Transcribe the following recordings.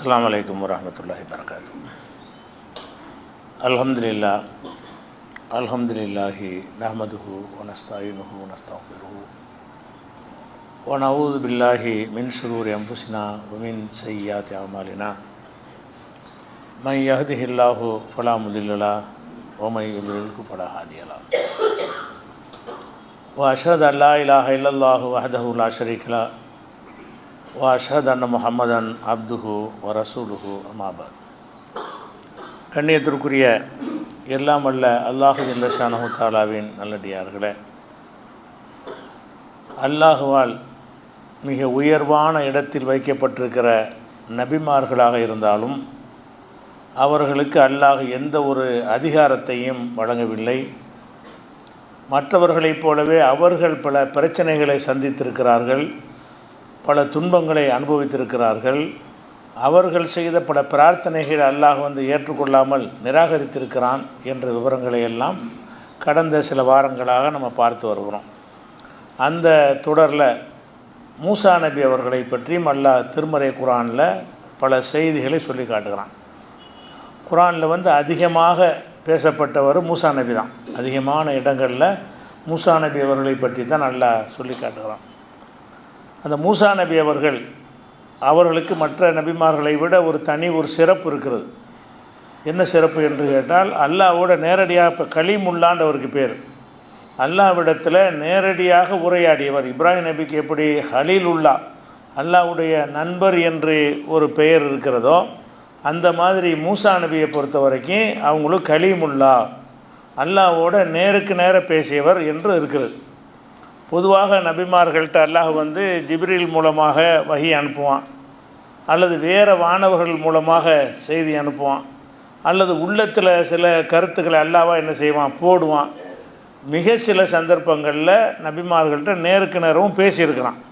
அஸ்ஸலாமு அலைக்கும் வரஹ்மத்துல்லாஹி வபரகாத்துஹு. அல்ஹம்துலில்லாஹி நஹ்மதுஹு வ நஸ்தஈனுஹு வ நஸ்தக்ஃபிருஹு வ நஊது பில்லாஹி மின் ஷுரூரி அன்ஃபுஸினா வ மின் ஸய்யிஆத்தி அஅமாலினா. மன் யஹ்திஹில்லாஹு ஃபலா முதில்ல லஹு வ மன் யுضلில்ஹு ஃபலா ஹாதிய லஹு. வ அஷ்ஹது அன் லா இலாஹ இல்லல்லாஹு வஹ்தஹு லா ஷரீக லஹு வ அஷ்ஹது அன்ன முஹம்மதன் அப்துஹு வ ரசூலுஹு அம்மா பஅத். கண்ணியத்திற்குரிய எல்லாம் வல்ல அல்லாஹு ஜல்ல ஷானஹு தஆலாவின் நல்லடியார்களே, அல்லாஹுவால் மிக உயர்வான இடத்தில் வைக்கப்பட்டிருக்கிற நபிமார்களாக இருந்தாலும் அவர்களுக்கு அல்லாஹ் எந்த ஒரு அதிகாரத்தையும் வழங்கவில்லை. மற்றவர்களைப் போலவே அவர்கள் பல பிரச்சனைகளை சந்தித்திருக்கிறார்கள், பல துன்பங்களை அனுபவித்திருக்கிறார்கள். அவர்கள் செய்த பல பிரார்த்தனைகள் அல்லாஹ் ஏற்றுக்கொள்ளாமல் நிராகரித்திருக்கிறான் என்ற விவரங்களை எல்லாம் கடந்த சில வாரங்களாக நம்ம பார்த்து வருகிறோம். அந்த தொடரில் மூசா நபி அவர்களை பற்றியும் அல்லாஹ் திருமறை குர்ஆனில் பல செய்திகளை சொல்லி காட்டுகிறான். குர்ஆனில் அதிகமாக பேசப்பட்டவர் மூசா நபி தான். அதிகமான இடங்களில் மூசா நபி அவர்களை பற்றி தான் அல்லாஹ் சொல்லி காட்டுகிறான். அந்த மூசா நபி அவர்களுக்கு மற்ற நபிமார்களை விட ஒரு சிறப்பு இருக்கிறது. என்ன சிறப்பு என்று கேட்டால், அல்லாஹ்வோட நேரடியாக, இப்போ கலீமுல்லான்னு அவருக்கு பேர், அல்லாஹ்விடத்தில் நேரடியாக உரையாடியவர். இப்ராஹிம் நபிக்கு எப்படி ஹலீலுல்லா, அல்லாஹ்வுடைய நண்பர் என்று ஒரு பெயர் இருக்கிறதோ, அந்த மாதிரி மூசா நபியை பொறுத்த வரைக்கும் அவங்களும் கலீமுல்லா, அல்லாஹ்வோட நேருக்கு நேர பேசியவர் என்று இருக்கிறது. பொதுவாக நபிமார்கள்ட்ட அல்லாஹ் ஜிப்ரீல் மூலமாக வஹி அனுப்புவான், அல்லது வேறு வானவர்கள் மூலமாக செய்தி அனுப்புவான், அல்லது உள்ளத்தில் சில கருத்துக்களை அல்லாஹ்வாக என்ன செய்வான், போடுவான். மிக சில சந்தர்ப்பங்களில் நபிமார்கள்ட்ட நேருக்கு நேரமும் பேசியிருக்கிறான்.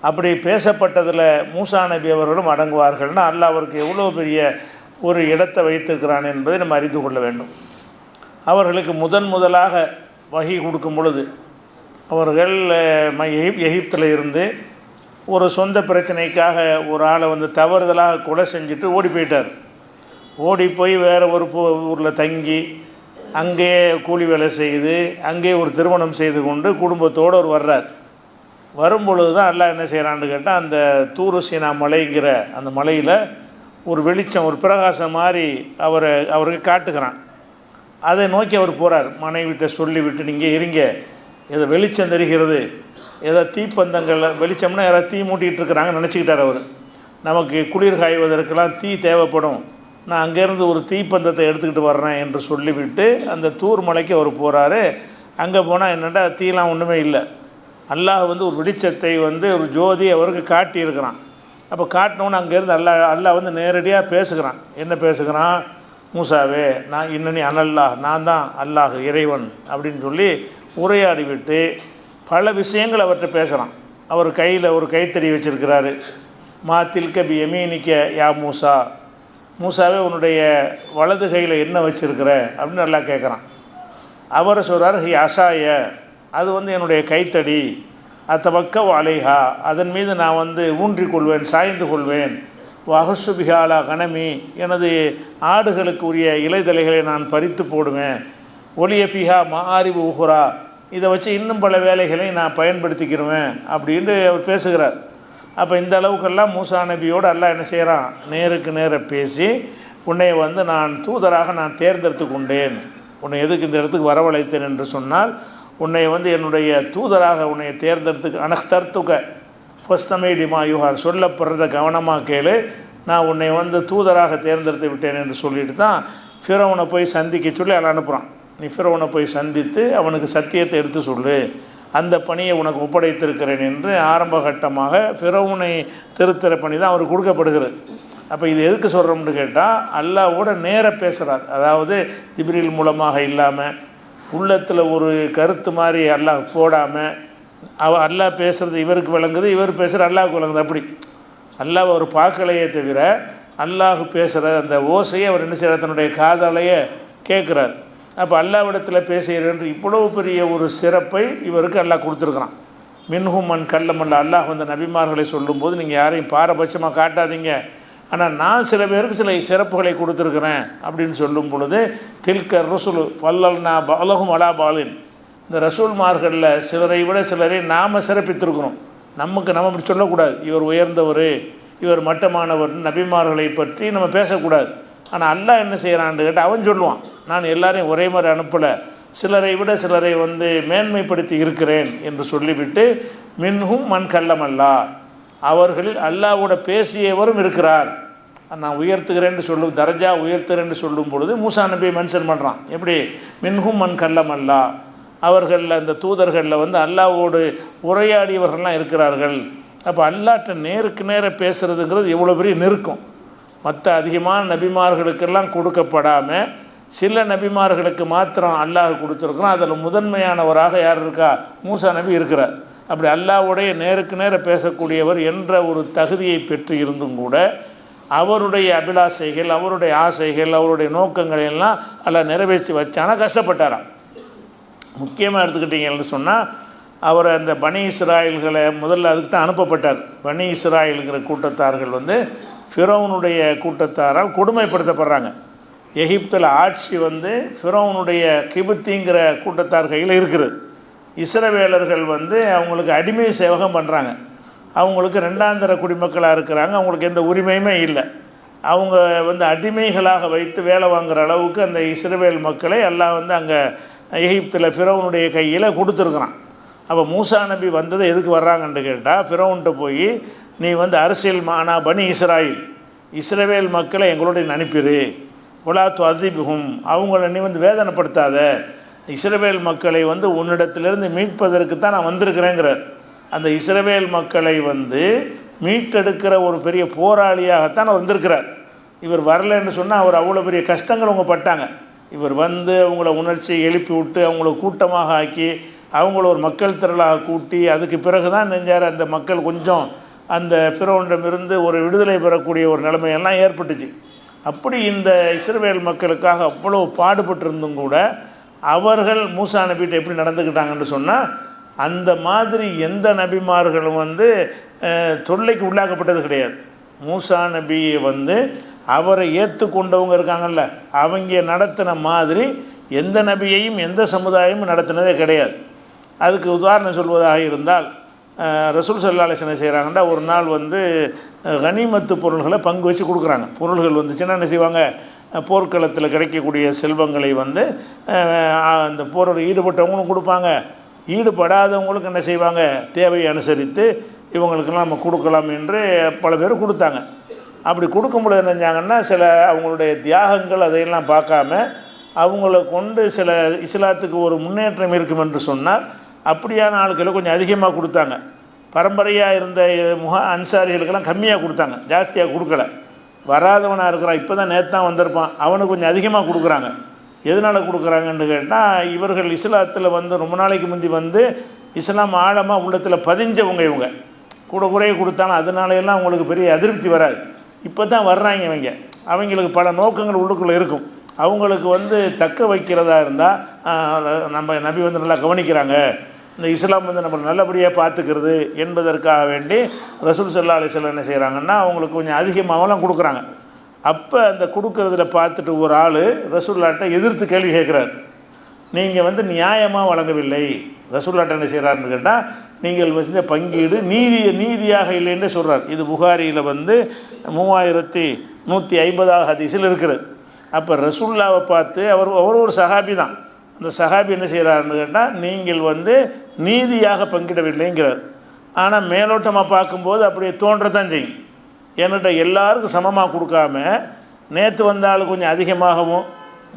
அப்படி பேசப்பட்டதில் மூசா நபி அவர்களும் அடங்குவார்கள்னா அல்லாஹ் அவருக்கு எவ்வளோ பெரிய ஒரு இடத்தை வைத்திருக்கிறான் என்பதை நம்ம அறிந்து கொள்ள வேண்டும். அவர்களுக்கு முதலாக வஹி கொடுக்கும் பொழுது அவர்கள் எகிப்தில் இருந்து ஒரு சொந்த பிரச்சனைக்காக ஒரு ஆளை தவறுதலாக கொலை செஞ்சுட்டு ஓடி போயிட்டார். ஓடி போய் வேறு ஒரு ஊரில் தங்கி அங்கேயே கூலி வேலை செய்து அங்கேயே ஒரு திருமணம் செய்து கொண்டு குடும்பத்தோடு அவர் வர்றார். வரும்பொழுது தான் அல்லாஹ் என்ன செய்கிறான்னு கேட்டால், அந்த தூரு சீனா மலைங்கிற அந்த மலையில் ஒரு வெளிச்சம், ஒரு பிரகாசம் மாதிரி அவருக்கு காட்டுகிறான். அதை நோக்கி அவர் போகிறார். மனைவிட்ட சொல்லிவிட்டு, நீங்கள் இருங்க, ஏதோ வெளிச்சம் தெரிகிறது, ஏதோ தீப்பந்தங்கள், வெளிச்சம்னா யாராவது தீ மூட்டிகிட்டு இருக்கிறாங்கன்னு நினச்சிக்கிட்டார் அவர். நமக்கு குளிர் காய்வதற்கெல்லாம் தீ தேவைப்படும், நான் அங்கேருந்து ஒரு தீப்பந்தத்தை எடுத்துக்கிட்டு வர்றேன் என்று சொல்லிவிட்டு அந்த தூர் மலைக்கு அவர் போகிறாரு. அங்கே போனால் என்னென்னா தீலாம் ஒன்றுமே இல்லை. அல்லாஹ் ஒரு வெளிச்சத்தை ஒரு ஜோதி அவருக்கு காட்டியிருக்கிறான். அப்போ காட்டினோன்னு அங்கேருந்து அல்லாஹ் நேரடியாக பேசுகிறான். என்ன பேசுகிறான்? மூசாவே, நான் இன்னனி அனல்லாஹ், நான் தான் அல்லாஹ் இறைவன் அப்படின்னு சொல்லி உரையாடி விட்டு பல விஷயங்கள் அவர்கிட்ட பேசுகிறான். அவர் கையில் ஒரு கைத்தறி வச்சுருக்கிறாரு. மாத்தில்க பி யமீனிக்க யா மூசா, மூசாவே உன்னுடைய வலது கையில் என்ன வச்சுருக்கிற அப்படின்னு நல்லா கேட்குறான். அவரை சொல்கிறார், ஹி அசாய, அது என்னுடைய கைத்தடி, அத்தவக்க அலைஹா, அதன் மீது நான் ஊன்றிக்கொள்வேன், சாய்ந்து கொள்வேன். வஹசுபிஹாலா கணமி, எனது ஆடுகளுக்கு உரிய இலைதலைகளை நான் பறித்து போடுவேன். ஒலியஃபிஹா மாரிபு உஹுரா, இதை வச்சு இன்னும் பல வேலைகளை நான் பயன்படுத்திக்கிடுவேன் அப்படின்னு அவர் பேசுகிறார். அப்போ இந்த அளவுக்கெல்லாம் மூசா நபியோடு அல்லாஹ் என்ன செய்கிறான், நேருக்கு நேர பேசி, உன்னை நான் தூதராக நான் தேர்ந்தெடுத்து கொண்டேன், உன்னை எதுக்கு இந்த இடத்துக்கு வரவழைத்தேன் என்று சொன்னால், உன்னை என்னுடைய தூதராக உன்னை தேர்ந்தெடுத்து அனஹ்தர்த்துக ஃபஸ்தமைடிமா யுஹார், சொல்லப்படுறத கவனமாக கேளு, நான் உன்னை தூதராக தேர்ந்தெடுத்து விட்டேன் என்று சொல்லிட்டு தான் ஃபிரௌனை போய் சந்திக்க சொல்லி அவன் அனுப்புகிறான். நீ ஃபிரௌனை போய் சந்தித்து அவனுக்கு சத்தியத்தை எடுத்து சொல்லு, அந்த பணியை உனக்கு ஒப்படைத்திருக்கிறேன் என்று ஆரம்ப கட்டமாக ஃபிரௌனை திருத்தர பணி தான் அவருக்கு கொடுக்கப்படுகிறது. அப்போ இது எதுக்கு சொல்கிறோம்னு கேட்டால், அல்லாஹ்வோட நேர பேசுகிறார். அதாவது ஜிப்ரீல் மூலமாக இல்லாமல், உள்ளத்தில் ஒரு கருத்து மாதிரி அல்லாஹ் போடாமல், அல்லாஹ் பேசுகிறது இவருக்கு விளங்குது, இவர் பேசுகிற அல்லாஹுக்கு விளங்குது. அப்படி அல்லாஹ் அவர் பார்க்கலையே தவிர அல்லாஹ் பேசுகிற அந்த ஓசையை அவர் என்ன செய்கிறார், தன்னுடைய காதாலையே கேட்குறார். அப்போ அல்லாஹ்விடத்தில் பேசுகிறேன் என்று இவ்வளவு பெரிய ஒரு சிறப்பை இவருக்கு அல்லாஹ் கொடுத்துருக்குறான். மின்ஹும் மன் கல்லமல்ல, அல்லாஹ் நபிமார்களை சொல்லும்போது நீங்கள் யாரையும் பாரபட்சமாக காட்டாதீங்க, ஆனால் நான் சில பேருக்கு சில சிறப்புகளை கொடுத்துருக்குறேன் அப்படின்னு சொல்லும் பொழுது தில்க ரசூல் வல்லல்னா பாலகும் அலா பாலின், இந்த ரசூல்மார்களில் சிலரை விட சிலரை நாம் சிறப்பித்திருக்கிறோம். நம்ம அப்படி சொல்லக்கூடாது, இவர் உயர்ந்தவர், இவர் மட்டமானவர், நபிமார்களை பற்றி நம்ம பேசக்கூடாது. ஆனால் அல்லாஹ் என்ன செய்கிறான்னு கேட்டால் அவன் சொல்லுவான், நான் எல்லாரையும் ஒரே மாதிரி அனுப்பலை, சிலரை விட சிலரை மேன்மைப்படுத்தி இருக்கிறேன் என்று சொல்லிவிட்டு மின்ஹும் மன் கல்லமல்லா, அவர்களில் அல்லாஹ்வோட பேசியவரும் இருக்கிறார். நான் உயர்த்துகிறேன்னு சொல்லும் தரஜா உயர்த்துகிறேன்னு சொல்லும் பொழுது மூசா நபியை மென்ஷன் பண்ணுறான். எப்படி? மின்ஹும் மன் கல்லமல்லா, அவர்களில் அந்த தூதர்களில் அல்லாஹ்வோடு உரையாடியவர்கள்லாம் இருக்கிறார்கள். அப்போ அல்லாஹ்ட்ட நேருக்கு நேர பேசுகிறதுங்கிறது எவ்வளோ பெரிய நெருக்கம். மற்ற அதிகமான நபிமார்களுக்கெல்லாம் கொடுக்கப்படாமல் சில நபிமார்களுக்கு மாத்திரம் அல்லாஹ் கொடுத்துருக்குறான். அதில் முதன்மையானவராக யார் இருக்கா? மூசா நபி இருக்கிறார். அப்படி அல்லாஹ்வுடைய நேருக்கு நேர பேசக்கூடியவர் என்ற ஒரு தகுதியை பெற்று இருந்தும் கூட அவருடைய அபிலாசைகள், அவருடைய ஆசைகள், அவருடைய நோக்கங்களை எல்லாம் அல்லாஹ் நிறைவேற்றி வச்சானா கஷ்டப்பட்டாராம். முக்கியமாக எடுத்துக்கிட்டீங்கன்னு சொன்னால் அவர் அந்த பனி இஸ்ராயல்களை முதல்ல அதுக்கு தான் அனுப்பப்பட்டார். பனி இஸ்ராயல்கிற கூட்டத்தார்கள் ஃபிரௌனுடைய கூட்டத்தாரால் கொடுமைப்படுத்தப்படுறாங்க. எகிப்தில் ஆட்சி ஃபிரௌனுடைய கிபுத்திங்கிற கூட்டத்தார் கையில் இருக்குது. இஸ்ரவேலர்கள் அவங்களுக்கு அடிமை சேவகம் பண்ணுறாங்க. அவங்களுக்கு ரெண்டாந்தர குடிமக்களாக இருக்கிறாங்க. அவங்களுக்கு எந்த உரிமையுமே இல்லை. அவங்க அடிமைகளாக வைத்து வேலை வாங்குகிற அளவுக்கு அந்த இஸ்ரவேல் மக்களை எல்லாம் அங்கே எகிப்தில் ஃபிரௌனுடைய கையில் கொடுத்துருக்குறான். அப்போ மூசா நபி வந்தது எதுக்கு வர்றாங்கன்னு கேட்டால், ஃபிரௌன்கிட்ட போய் நீ அரசியல் மானா பனி இஸ்ரவேல் மக்களை எங்களோட அனுப்பிடு, உலாத்து அதிபுகும், அவங்கள நீ வேதனைப்படுத்தாத, இஸ்ரவேல் மக்களை உன்னிடத்திலிருந்து மீட்பதற்கு தான் நான் வந்திருக்கிறேங்கிறார். அந்த இஸ்ரவேல் மக்களை மீட்டெடுக்கிற ஒரு பெரிய போராளியாகத்தான் வந்திருக்கிறார். இவர் வரலன்னு சொன்னால் அவர் அவ்வளோ பெரிய கஷ்டங்கள் அவங்க பட்டாங்க. இவர் அவங்கள உணர்ச்சியை எழுப்பி விட்டு அவங்கள கூட்டமாக ஆக்கி அவங்கள ஒரு மக்கள் திரளாக கூட்டி அதுக்கு பிறகு தான் நெஞ்சார் அந்த மக்கள் கொஞ்சம் அந்த ஃபிரௌனிடமிருந்து ஒரு விடுதலை பெறக்கூடிய ஒரு நிலைமையெல்லாம் ஏற்பட்டுச்சு. அப்படி இந்த இஸ்ரவேல் மக்களுக்காக அவ்வளோ பாடுபட்டிருந்தும் கூட அவர்கள் மூசா நபிகிட்ட எப்படி நடந்துக்கிட்டாங்கன்னு சொன்னால், அந்த மாதிரி எந்த நபிமார்களும் தொல்லைக்கு உள்ளாக்கப்பட்டது கிடையாது. மூசா நபியை அவரை ஏற்றுக்கொண்டவங்க இருக்காங்கல்ல, அவங்க நடத்தின மாதிரி எந்த நபியையும் எந்த சமுதாயமும் நடத்தினதே கிடையாது. அதுக்கு உதாரணம் சொல்வதாக இருந்தால், ரசூல் ஸல்லல்லாஹு அலைஹி வஸல்லம் செய்கிறாங்கன்னா, ஒரு நாள் கனிமத்து பொருள்களை பங்கு வச்சு கொடுக்குறாங்க. பொருள்கள் வந்துச்சுன்னா என்ன செய்வாங்க, போர்க்களத்தில் கிடைக்கக்கூடிய செல்வங்களை அந்த போரோட ஈடுபட்டவங்களும் கொடுப்பாங்க, ஈடுபடாதவங்களுக்கு என்ன செய்வாங்க, தேவையை அனுசரித்து இவங்களுக்கெல்லாம் நம்ம கொடுக்கலாம் என்று பல பேர் கொடுத்தாங்க. அப்படி கொடுக்கும்பொழுது நினைஞ்சாங்கன்னா, சில அவங்களுடைய தியாகங்கள் அதையெல்லாம் பார்க்காம அவங்கள கொண்டு சில இஸ்லாத்துக்கு ஒரு முன்னேற்றம் இருக்கும் என்று சொன்னால் அப்படியான ஆட்களை கொஞ்சம் அதிகமாக கொடுத்தாங்க. பரம்பரையாக இருந்த அன்சாரிகளுக்கெல்லாம் கம்மியாக கொடுத்தாங்க, ஜாஸ்தியாக கொடுக்கல. வராதவனாக இருக்கிறான், இப்போ தான் நேற்று தான் வந்திருப்பான், அவனுக்கு கொஞ்சம் அதிகமாக கொடுக்குறாங்க. எதனால் கொடுக்குறாங்கன்னு கேட்டால், இவர்கள் இஸ்லாத்தில் ரொம்ப நாளைக்கு முந்தி இஸ்லாம் ஆழமாக உள்ளத்தில் பதிஞ்சவங்க. இவங்க கூட குறைய கொடுத்தாலும் அதனாலையெல்லாம் அவங்களுக்கு பெரிய அதிருப்தி வராது. இப்போ தான் வர்றாங்க அவங்களுக்கு பல நோக்கங்கள் உள்ளுக்குள்ளே இருக்கும். அவங்களுக்கு தக்க வைக்கிறதா இருந்தால் நம்ம நபி நல்லா கவனிக்கிறாங்க, இந்த இஸ்லாம் நம்மளை நல்லபடியாக பார்த்துக்கிறது என்பதற்காக வேண்டி ரசூல் ஸல்லல்லாஹு அலைஹி வஸல்லம் என்ன செய்கிறாங்கன்னா, அவங்களுக்கு கொஞ்சம் அதிகமாகலாம் கொடுக்குறாங்க. அப்போ அந்த கொடுக்கறதுல பார்த்துட்டு ஒரு ஆள் ரசூலுல்லாஹ்ட்ட எதிர்த்து கேள்வி கேட்குறாரு, நீங்கள் நியாயமாக வழங்கவில்லை. ரசூலுல்லாஹ் என்ன செய்கிறாருன்னு கேட்டால், நீங்கள் பங்கீடு நீதியாக இல்லைன்னு சொல்கிறார். இது புகாரியில் 3150 ஹதீஸில் இருக்கிறது. அப்போ ரசூலுல்லாவை பார்த்து அவர் ஒரு சஹாபி தான். அந்த சஹாபி என்ன செய்கிறாருன்னு கேட்டால், நீங்கள் நீதியாக பங்கிடவில்லைங்கிறார். ஆனால் மேலோட்டமாக பார்க்கும்போது அப்படியே தோன்றத்தான் செய்யும். என்கிட்ட எல்லாருக்கும் சமமாக கொடுக்காம நேற்று வந்தாலும் கொஞ்சம் அதிகமாகவும்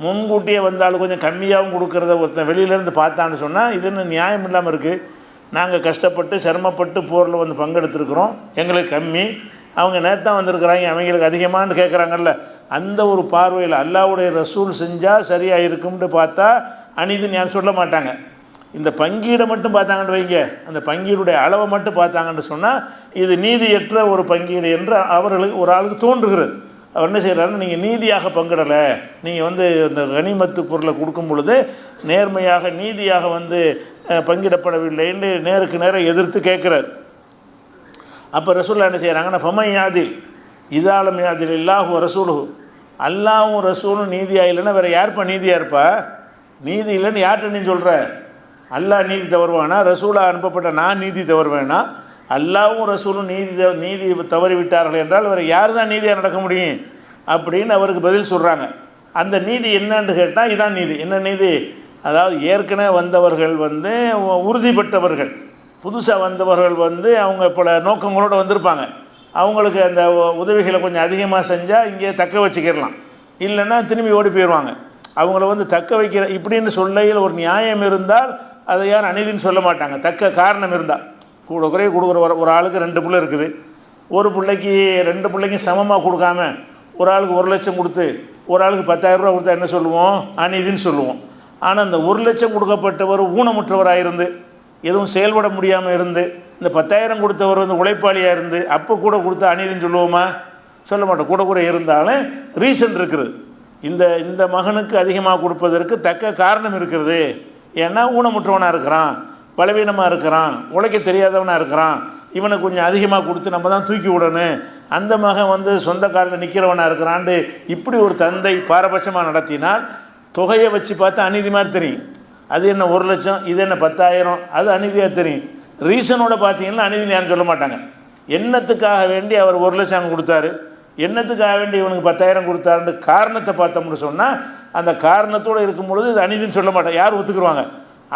முன்கூட்டியே வந்தாலும் கொஞ்சம் கம்மியாகவும் கொடுக்குறத ஒருத்தன் வெளியிலேருந்து பார்த்தான்னு சொன்னால், இது இன்னும் நியாயம் இல்லாமல் இருக்குது. நாங்கள் கஷ்டப்பட்டு சிரமப்பட்டு போரில் பங்கெடுத்துருக்குறோம், எங்களுக்கு கம்மி, அவங்க நேற்று தான் வந்திருக்கிறாங்க, அவங்களுக்கு அதிகமானு கேட்குறாங்கல்ல. அந்த ஒரு பார்வையில் அல்லாஹ்வுடைய ரசூல் செஞ்சால் சரியாக இருக்கும்னு பார்த்தா அநீதின்னு யாரும் சொல்ல மாட்டாங்க. இந்த பங்கீடை மட்டும் பார்த்தாங்கன்னு வைங்க, அந்த பங்கீடுடைய அளவை மட்டும் பார்த்தாங்கன்னு சொன்னால் இது நீதியற்ற ஒரு பங்கீடு என்று அவர்களுக்கு ஒரு ஆளுக்கு தோன்றுகிறது. அவர் என்ன செய்கிறாருன்னு, நீங்கள் நீதியாக பங்கிடலை, நீங்கள் இந்த கனிமத்து பொருளை கொடுக்கும் பொழுது நேர்மையாக நீதியாக பங்கிடப்படவில்லைன்னு நேருக்கு நேரம் எதிர்த்து கேட்குறாரு. அப்போ ரசூலுல்லாஹ் என்ன செய்கிறாங்கன்னா, ஃபமை யாதில், இதாலும் அதில் இல்லாஹு ரசூலு, அல்லாஹும் ரசூலும் நீதியாக இல்லைன்னா வேறு யாருப்பா நீதியாக இருப்பா? நீதி இல்லைன்னு யார்கிட்ட நீ சொல்கிற? அல்லாஹ் நீதி தவறுவானா? ரசூலாக அனுப்பப்பட்ட நான் நீதி தவறுவேனா? அல்லாஹ்வும் ரசூலும் நீதி தவறி விட்டார்கள் என்றால் வேறு யார் தான் நீதியாக நடக்க முடியும் அப்படின்னு அவருக்கு பதில் சொல்கிறாங்க. அந்த நீதி என்னன்னு கேட்டால் இதான் நீதி. என்ன நீதி? அதாவது ஏற்கனவே வந்தவர்கள் உறுதிப்பட்டவர்கள், புதுசாக வந்தவர்கள் அவங்க பல நோக்கங்களோடு வந்திருப்பாங்க. அவங்களுக்கு அந்த உதவிகளை கொஞ்சம் அதிகமாக செஞ்சால் இங்கே தக்க வச்சுக்கிடலாம், இல்லைன்னா திரும்பி ஓடி போயிடுவாங்க. அவங்கள தக்க வைக்கிற இப்படின்னு சொல்லையில் ஒரு நியாயம் இருந்தால் அதை யாரும் அநீதின்னு சொல்ல மாட்டாங்க. தக்க காரணம் இருந்தால் கூட குறைய கொடுக்குற ஒரு ஆளுக்கு 2 பிள்ளை இருக்குது, ஒரு பிள்ளைக்கு 2 பிள்ளைக்கும் சமமாக கொடுக்காம ஒரு ஆளுக்கு 1 லட்சம் கொடுத்து ஒரு ஆளுக்கு 10,000 ரூபா கொடுத்தா என்ன சொல்லுவோம்? அநீதின்னு சொல்லுவோம். ஆனால் இந்த 1 லட்சம் கொடுக்கப்பட்டவர் ஊனமுற்றவராக இருந்து எதுவும் செயல்பட முடியாமல் இருந்து இந்த 10,000 கொடுத்தவர் உழைப்பாளியாக இருந்து அப்போ கூட கொடுத்தா அநீதின்னு சொல்லுவோமா? சொல்ல மாட்டோம். கூட கூட இருந்தாலும் ரீசன் இருக்குது. இந்த மகனுக்கு அதிகமாக கொடுப்பதற்கு தக்க காரணம் இருக்கிறது. ஏன்னா ஊனமுற்றவனாக இருக்கிறான், பலவீனமாக இருக்கிறான், உழைக்க தெரியாதவனாக இருக்கிறான், இவனுக்கு கொஞ்சம் அதிகமாக கொடுத்து நம்ம தான் தூக்கி விடணும், அந்த மகன் சொந்த காலில் நிற்கிறவனாக இருக்கிறான்ட்டு இப்படி ஒரு தந்தை பாரபட்சமாக நடத்தினால் தொகையை வச்சு பார்த்தா அநீதி மாதிரி தெரியும். அது என்ன 1 லட்சம், இது என்ன 10,000, அது அநீதியாக தெரியும். ரீசனோட பார்த்தீங்கன்னா அநீதி யாரும் சொல்ல மாட்டாங்க. என்னத்துக்காக வேண்டி அவர் 1 லட்சம் கொடுத்தாரு, என்னத்துக்காக வேண்டி இவனுக்கு 10,000 கொடுத்தாருன்னு காரணத்தை பார்த்தோம்னு சொன்னால் அந்த காரணத்தோடு இருக்கும் பொழுது இது அநீதின்னு சொல்ல மாட்டான். யார் ஒத்துக்குருவாங்க?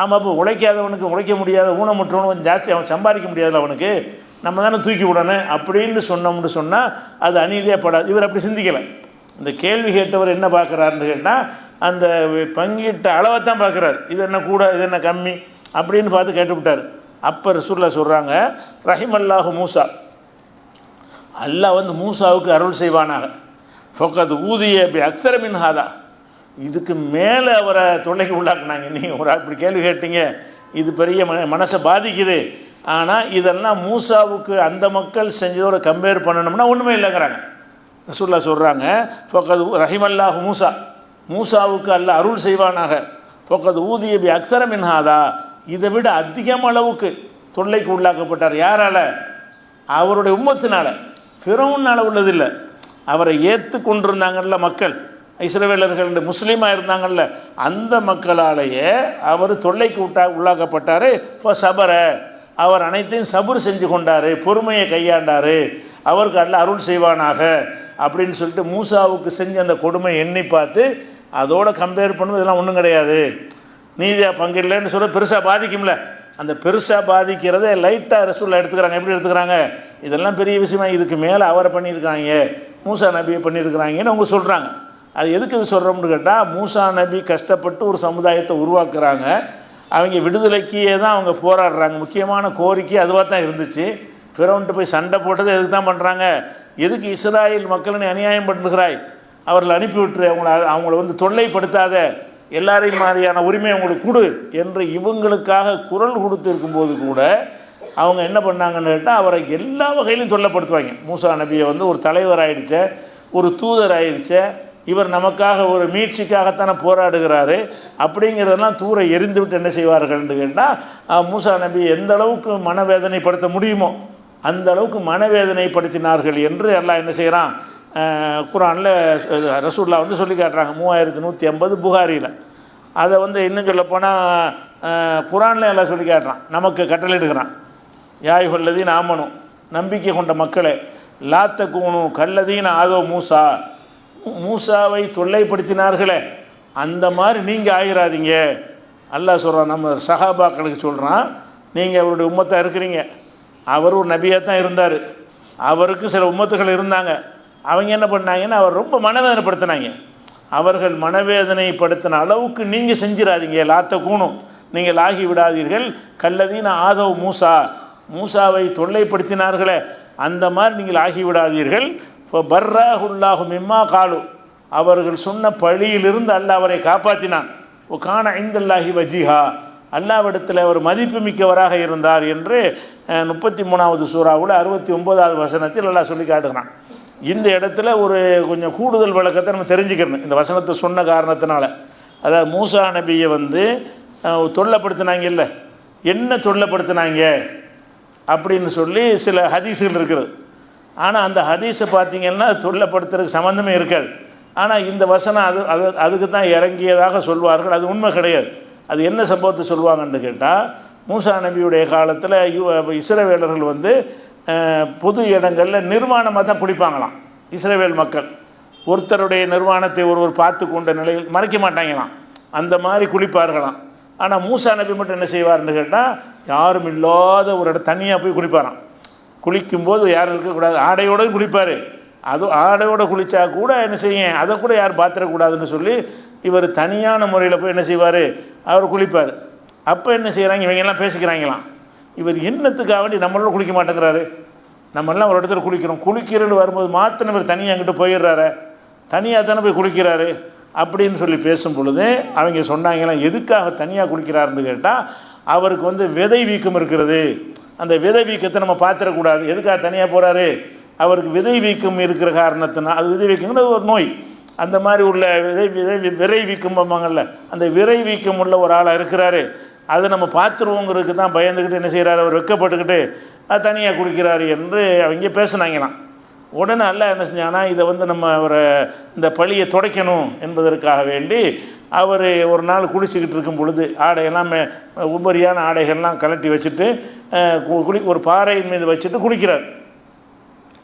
ஆமாம், இப்போ உழைக்காதவனுக்கு, உழைக்க முடியாத ஊனமுற்றவனுக்கு கொஞ்சம் ஜாஸ்தி அவன் சம்பாதிக்க முடியாதுல்ல, அவனுக்கு நம்ம தானே தூக்கி விடணும் அப்படின்னு சொன்னோம்னு சொன்னால் அது அநீதியாக படாது. இவர் அப்படி சிந்திக்கலை. இந்த கேள்வி கேட்டவர் என்ன பார்க்குறாருன்னு கேட்டால் அந்த பங்கிட்ட அளவை தான் பார்க்குறாரு. இது என்ன கூட, இது என்ன கம்மி அப்படின்னு பார்த்து கேட்டுவிட்டார். அப்போ ரசூலுல்லாஹ் சொல்கிறாங்க, ரஹிமல்லாஹு மூசா, அல்லாஹ் மூசாவுக்கு அருள் செய்வானாக. ஃபக்கத் ஊதிய பி அக்ஸர மின் ஹாதா, இதுக்கு மேலே அவரை தொல்லைக்கு உள்ளாக்குனாங்க. நீங்கள் ஒரு இப்படி கேள்வி கேட்டீங்க, இது பெரிய மனசை பாதிக்குது. ஆனால் இதெல்லாம் மூசாவுக்கு அந்த மக்கள் செஞ்சதோட கம்பேர் பண்ணணும்னா ஒன்றுமே இல்லைங்கிறாங்க. ரசூலுல்லாஹ் சொல்கிறாங்க, ஃபக்கத் ரஹிமல்லாஹு மூசா, மூசாவுக்கு அல்லாஹ் அருள் செய்வானாக. ஃபக்கத் ஊதிய பி அக்ஸர மின் ஹாதா, இதை விட அதிகம் அளவுக்கு தொல்லைக்கு உள்ளாக்கப்பட்டார். யாரால்? அவருடைய உம்மத்தினால், ஃபிரௌனால் உள்ளதில்லை. அவரை ஏற்று கொண்டிருந்தாங்கல்ல மக்கள், இஸ்ரவேலர்கள் முஸ்லீமாக இருந்தாங்கல்ல, அந்த மக்களாலேயே அவர் தொல்லைக்கு உள்ளாக்கப்பட்டார். இப்போ சபர, அவர் அனைத்தையும் சபுர் செஞ்சு கொண்டார், பொறுமையை கையாண்டார், அவருக்கு அல்லாஹ் அருள் செய்வானாக அப்படின்னு சொல்லிட்டு மூசாவுக்கு செஞ்ச அந்த கொடுமை எண்ணி பார்த்து அதோட கம்பேர் பண்ணுவது இதெல்லாம் ஒன்றும் கிடையாது, நீதியாக பங்கிடலன்னு சொல்ல பெருசாக பாதிக்கும்ல. அந்த பெருசாக பாதிக்கிறத லைட்டாக ரசூலுல்லாஹ் எடுத்துக்கிறாங்க. எப்படி எடுத்துக்கிறாங்க? இதெல்லாம் பெரிய விஷயமா, இதுக்கு மேலே அவரை பண்ணியிருக்கிறாங்க, மூசா நபியை பண்ணியிருக்கிறாங்கன்னு அவங்க சொல்கிறாங்க. அது எதுக்கு இது சொல்கிறோம்னு கேட்டால், மூசா நபி கஷ்டப்பட்டு ஒரு சமுதாயத்தை உருவாக்குறாங்க, அவங்க விடுதலைக்கே தான் அவங்க போராடுறாங்க. முக்கியமான கோரிக்கை அதுவாக தான் இருந்துச்சு. ஃபிரௌன்ட்டு போய் சண்டை போட்டது எதுக்கு தான் பண்ணுறாங்க? எதுக்கு இஸ்ராயேல் மக்களை அநியாயம் பண்ணுகிறாய், அவர்களை அனுப்பிவிட்டுரு, அவங்கள தொல்லைப்படுத்தாத, எல்லாரையும் மாதிரியான உரிமை அவங்களுக்கு கொடு என்று இவங்களுக்காக குரல் கொடுத்து இருக்கும்போது கூட அவங்க என்ன பண்ணாங்கன்னு கேட்டால் அவரை எல்லா வகையிலும் தொல்லைப்படுத்துவாங்க. மூசா நபியை ஒரு தலைவர் ஆயிடுச்ச, ஒரு தூதர் ஆயிடுச்ச, இவர் நமக்காக ஒரு மீட்சிக்காகத்தானே போராடுகிறாரு அப்படிங்கிறதெல்லாம் தூர எரிந்து விட்டு என்ன செய்வார்கள்னு கேட்டால் மூசா நபி எந்த அளவுக்கு மனவேதனைப்படுத்த முடியுமோ அந்த அளவுக்கு மனவேதனைப்படுத்தினார்கள் என்று எல்லாம் என்ன செய்கிறான், குர்ஆனில் ரசூலுல்லாஹ் சொல்லி காட்டுறாங்க. 3150 புகாரியில். அதை இன்னும் சொல்லப்போனால் குர்ஆனில் எல்லாம் சொல்லி காட்டுறான், நமக்கு கட்டளையிடுகிறான். யாயுஹல்லதீன ஆமனு, நம்பிக்கை கொண்ட மக்களே, லாத்தக்கூனு கல்லதீன ஆதோ மூசா, மூசாவை தொல்லைப்படுத்தினார்களே அந்த மாதிரி நீங்கள் ஆயிராதீங்க. அல்லாஹ் சொல்கிறான், நம்ம சஹாபாக்களுக்கு சொல்கிறான், நீங்கள் அவருடைய உம்மத்தாக இருக்கிறீங்க, அவர் ஒரு நபியாக தான் இருந்தார், அவருக்கு சில உம்மத்துகள் இருந்தாங்க, அவங்க என்ன பண்ணாங்கன்னா அவர் ரொம்ப மனவேதனைப்படுத்தினாங்க. அவர்கள் மனவேதனைப்படுத்தின அளவுக்கு நீங்கள் செஞ்சிடாதீங்க, லாத்த கூணும், நீங்கள் ஆகி விடாதீர்கள், கல்லதீன ஆதவ் மூசா, மூசாவை தொல்லைப்படுத்தினார்களே அந்த மாதிரி நீங்கள் ஆகிவிடாதீர்கள். இப்போ பர்ராஹுல்லாஹு மிம்மா காலு, அவர்கள் சொன்ன பழியிலிருந்து அல்லாஹ் அவரை காப்பாற்றினான். ஓ கான ஐந்தல்லாஹி வஜிஹா, அல்லாவிடத்தில் அவர் மதிப்பு மிக்கவராக இருந்தார் என்று 33வது சூறாவில் 69வது வசனத்தில் அல்லாஹ் சொல்லி காட்டுகிறான். இந்த இடத்துல ஒரு கொஞ்சம் கூடுதல் விளக்கத்தை நம்ம தெரிஞ்சுக்கணும் இந்த வசனத்தை சொன்ன காரணத்தினால. அதாவது மூசா நபியை தொல்லைப்படுத்தினாங்க, இல்லை என்ன தொல்லைப்படுத்தினாங்க அப்படின்னு சொல்லி சில ஹதீஸுகள் இருக்கிறது. ஆனால் அந்த ஹதீஸை பார்த்தீங்கன்னா தொல்லப்படுத்துறதுக்கு சம்மந்தமே இருக்காது. ஆனால் இந்த வசனம் அதுக்கு தான் இறங்கியதாக சொல்வார்கள். அது உண்மை கிடையாது. அது என்ன சம்பவத்தை சொல்லுவாங்கன்னு கேட்டால், மூசா நபியுடைய காலத்தில் இஸ்ரவேலர்கள் வந்து பொது இடங்களில் நிர்வாணமாக தான் குளிப்பாங்களாம். இஸ்ரவேல் மக்கள் ஒருத்தருடைய நிர்வாணத்தை ஒருவர் பார்த்து கொண்ட நிலையில் மறைக்க மாட்டாங்களாம், அந்த மாதிரி குளிப்பார்களாம். ஆனால் மூசா நபி மட்டும் என்ன செய்வார்னு கேட்டால், யாரும் இல்லாத ஒரு இடம் தனியாக போய் குளிப்பாராம். குளிக்கும்போது யாரும் இருக்கக்கூடாது, ஆடையோடு குளிப்பார். அதுவும் ஆடையோடு குளித்தா கூட என்ன செய்ய, அதை கூட யார் பார்த்துடக்கூடாதுன்னு சொல்லி இவர் தனியான முறையில் போய் என்ன செய்வார், அவர் குளிப்பார். அப்போ என்ன செய்கிறாங்க, இவங்கெல்லாம் பேசிக்கிறாங்களாம், இவர் என்னத்துக்காக வேண்டி நம்மளோட குளிக்க மாட்டேங்கிறாரு, நம்மளாம் ஒரு இடத்துல குளிக்கிறோம், குளிக்கிறன்னு வரும்போது மாத்திரம் இவர் தனியாக அங்கிட்டு போயிடுறாரு, தனியாக தானே போய் குளிக்கிறாரு அப்படின்னு சொல்லி பேசும் பொழுது அவங்க சொன்னாங்களாம், எதுக்காக தனியாக குளிக்கிறாருன்னு கேட்டால், அவருக்கு வந்து விதை வீக்கம் இருக்கிறது, அந்த விதை வீக்கத்தை நம்ம பார்த்துடக்கூடாது, எதுக்காக தனியாக போகிறாரு, அவருக்கு விதை வீக்கம் இருக்கிற காரணத்தினால், அது விதை வீக்கம்ங்கிறது ஒரு நோய், அந்த மாதிரி உள்ள விரை வீக்கம்பாங்கள்ல, அந்த விரை வீக்கம் உள்ள ஒரு ஆளாக இருக்கிறாரு, அதை நம்ம பார்த்துருவோங்கிறதுக்கு தான் பயந்துக்கிட்டு என்ன செய்கிறாரு, அவர் வெக்கப்பட்டுக்கிட்டு தனியாக குளிக்கிறாரு என்று அவங்க பேசுனாங்களாம். உடனே அல்லாஹ் என்ன செஞ்சாங்கன்னா, இதை வந்து நம்ம அவரை இந்த பழியை துடைக்கணும் என்பதற்காக வேண்டி அவர் ஒரு நாள் குளிச்சுக்கிட்டு இருக்கும் பொழுது ஆடையெல்லாம் உபரியான ஆடைகள்லாம் கலட்டி வச்சுட்டு ஒரு பாறையின் மீது வச்சுட்டு குளிக்கிறார்.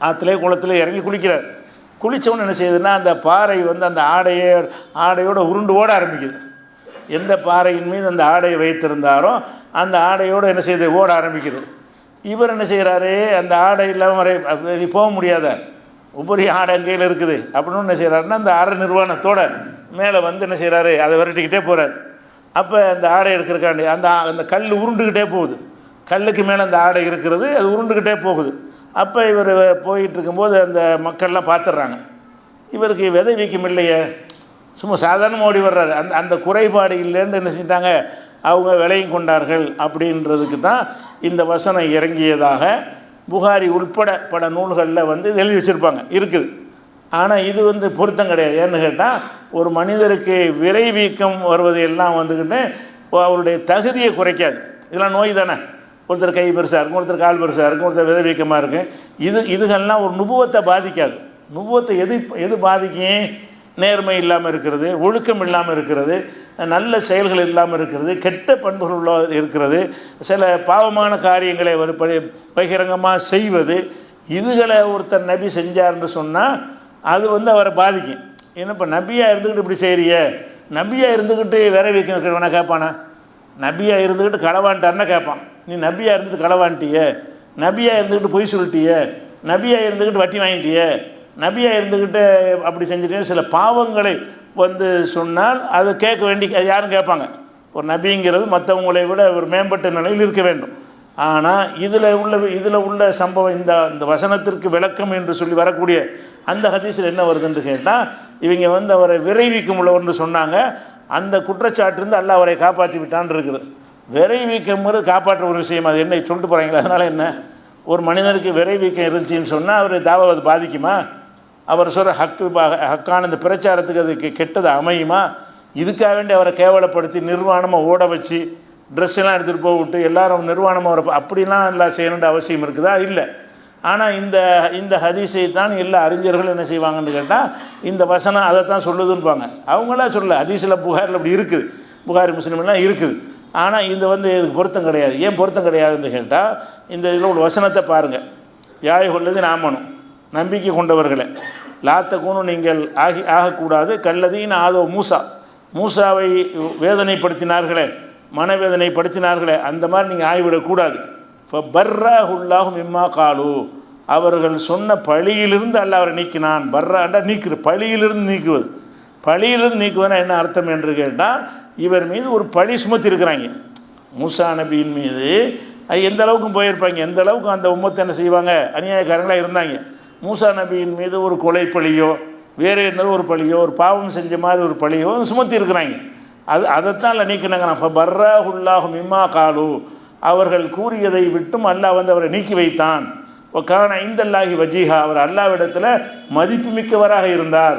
ஆற்றுலேயே குளத்தில் இறங்கி குளிக்கிறார். குளித்தவொன்னு என்ன செய்யுதுன்னா, அந்த பாறை வந்து அந்த ஆடையோடு உருண்டு ஓட ஆரம்பிக்குது. எந்த பாறையின் மீது அந்த ஆடையை வைத்திருந்தாரோ அந்த ஆடையோடு என்ன செய்யுது, ஓட ஆரம்பிக்குது. இவர் என்ன செய்கிறாரு, அந்த ஆடை இல்லாமல் போக முடியாத உபரி ஆடை அங்கையில் இருக்குது அப்படின்னு என்ன செய்கிறாருன்னா, அந்த அரை நிர்வாணத்தோட மேலே வந்து என்ன செய்கிறாரு, அதை விரட்டிக்கிட்டே போகிறார். அப்போ அந்த ஆடை எடுக்கிறக்காண்டி அந்த கல் உருண்டுக்கிட்டே போகுது, கல்லுக்கு மேலே அந்த ஆடை இருக்கிறது, அது உருண்டுக்கிட்டே போகுது. அப்போ இவர் போயிட்டு இருக்கும்போது அந்த மக்கள்லாம் பார்த்துட்றாங்க, இவருக்கு விதை வீக்கம் இல்லையே, சும்மா சாதாரணமாக ஓடி வர்றாரு, அந்த குறைபாடு இல்லைன்னு என்ன செஞ்சிட்டாங்க, அவங்க விலையும் கொண்டார்கள். அப்படின்றதுக்கு தான் இந்த வசனம் இறங்கியதாக புகாரி உட்பட பல நூல்களில் வந்து எழுதி வச்சுருப்பாங்க, இருக்குது. ஆனால் இது வந்து பொருத்தம் கிடையாது. ஏன்னு கேட்டால், ஒரு மனிதருக்கு விரை வீக்கம் வருவது எல்லாம் வந்துக்கிட்டு அவருடைய தகுதியை குறைக்காது. இதெல்லாம் நோய் தானே, ஒருத்தர் கை பெருசாக இருக்கும், ஒருத்தர் கால் பெருசாக இருக்கும், ஒருத்தர் விதை வீக்கமாக இருக்கும். இதுகள்லாம் ஒரு நுபுவத்தை பாதிக்காது. நுபுவத்தை எது பாதிக்கும், நேர்மை இல்லாமல் இருக்கிறது, ஒழுக்கம் இல்லாமல் இருக்கிறது, நல்ல செயல்கள் இல்லாமல் இருக்கிறது, கெட்ட பண்புகள் உள்ள இருக்கிறது, சில பாவமான காரியங்களை ஒரு பகிரங்கமாக செய்வது, இதுகளை ஒருத்தர் நபி செஞ்சார்னு சொன்னால் அது வந்து அவரை பாதிக்கும். ஏன்னா இப்போ நபியாக இருந்துக்கிட்டு இப்படி செய்கிறிய, நபியாக இருந்துக்கிட்டு வேற வைக்க கேட்பானா, நபியாக இருந்துக்கிட்டு களவான்ட்டார்னா கேட்பான், நீ நபியாக இருந்துக்கிட்டு களவான்ட்டிய, நபியாக இருந்துக்கிட்டு பொய் சொல்லிட்டிய, நபியாக இருந்துக்கிட்டு வட்டி வாங்கிட்டிய, நபியாக இருந்துக்கிட்டு அப்படி செஞ்சுட்டே சில பாவங்களை வந்து சொன்னால் அதை கேட்க வேண்டி யாரும் கேட்பாங்க. ஒரு நபிங்கிறது மற்றவங்களை விட ஒரு மேம்பட்ட நிலையில் இருக்க வேண்டும். ஆனால் இதில் உள்ள சம்பவம் இந்த வசனத்திற்கு விளக்கம் என்று சொல்லி வரக்கூடிய அந்த ஹதீஸில் என்ன வருதுன்னு கேட்டால், இவங்க வந்து அவரை விரைவிக்கும் உள்ளவர்னு சொன்னாங்க, அந்த குற்றச்சாட்டிலிருந்து அல்லாஹ் அவரை காப்பாற்றி விட்டான்னு இருக்குது. விரைவிக்கும்போது காப்பாற்ற ஒரு விஷயம், அது என்ன சொல்லிட்டு போகிறாங்களா, அதனால் என்ன, ஒரு மனிதனுக்கு விரைவிக்கம் இருந்துச்சின்னு சொன்னால் அவர் தாவாவது பாதிக்குமா, அவர் சொல்கிற ஹக்கான இந்த பிரச்சாரத்துக்கு அதுக்கு கெட்டது அமையுமா, இதுக்காக வேண்டி அவரை கேவலப்படுத்தி நிர்வாணமாக ஓட வச்சு ட்ரெஸ்ஸெல்லாம் எடுத்துகிட்டு போய்விட்டு எல்லாரும் நிர்வாணமாக வர அப்படிலாம் எல்லாம் செய்யணுன்ற அவசியம் இருக்குதா, இல்லை. ஆனால் இந்த ஹதீஸை தான் எல்லா அறிஞர்களும் என்ன செய்வாங்கன்னு கேட்டால், இந்த வசனம் அதை தான் சொல்லுதுன்னுப்பாங்க. அவங்களாம் சொல்ல, ஹதீஸில் புகாரில் அப்படி இருக்குது, புகாரி முஸ்லீம்லாம் இருக்குது. ஆனால் இது வந்து இதுக்கு பொருத்தம் கிடையாது. ஏன் பொருத்தம் கிடையாதுன்னு கேட்டால், இந்த இதில் ஒரு வசனத்தை பாருங்கள், யாய் கொள்ளது நாமனும், நம்பிக்கை கொண்டவர்களே, லாத்தக்கூனும் நீங்கள் ஆகக்கூடாது, கல்லதீன் ஆதோ மூசாவை வேதனைப்படுத்தினார்களே, மனவேதனைப்படுத்தினார்களே, அந்த மாதிரி நீங்கள் ஆகிவிடக்கூடாது. இப்போ பர்ராஹுல்லாஹும் இம்மா காலு, அவர்கள் சொன்ன பழியிலிருந்து அல்லாஹ் அவரை நீக்கினான். பர்ராண்டா நீக்குது, பழியிலிருந்து நீக்குவது. பழியிலிருந்து நீக்குவதுன்னா என்ன அர்த்தம் என்று கேட்டால், இவர் மீது ஒரு பழி சுமத்தி இருக்கிறாங்க. மூசா நபியின் மீது எந்த அளவுக்கும் போயிருப்பாங்க, எந்த அளவுக்கு அந்த உம்மத்தை என்ன செய்வாங்க, அநியாயக்காரங்களாக இருந்தாங்க. மூசா நபியின் மீது ஒரு கொலை பழியோ வேறு என்ன ஒரு பழியோ ஒரு பாவம் செஞ்ச மாதிரி ஒரு பழியோ சுமத்தி இருக்கிறாங்க. அதைத்தான் இல்லை நீக்கினாங்க. பர்ராஹுல்லாஹும் இம்மா காலு, அவர்கள் கூறியதை விட்டும் அல்லாஹ் வந்து அவரை நீக்கி வைத்தான். கான இந்தல்லாஹி வஜீஹா, அவர் அல்லாஹ்விடத்தில் மதிப்பு மிக்கவராக இருந்தார்.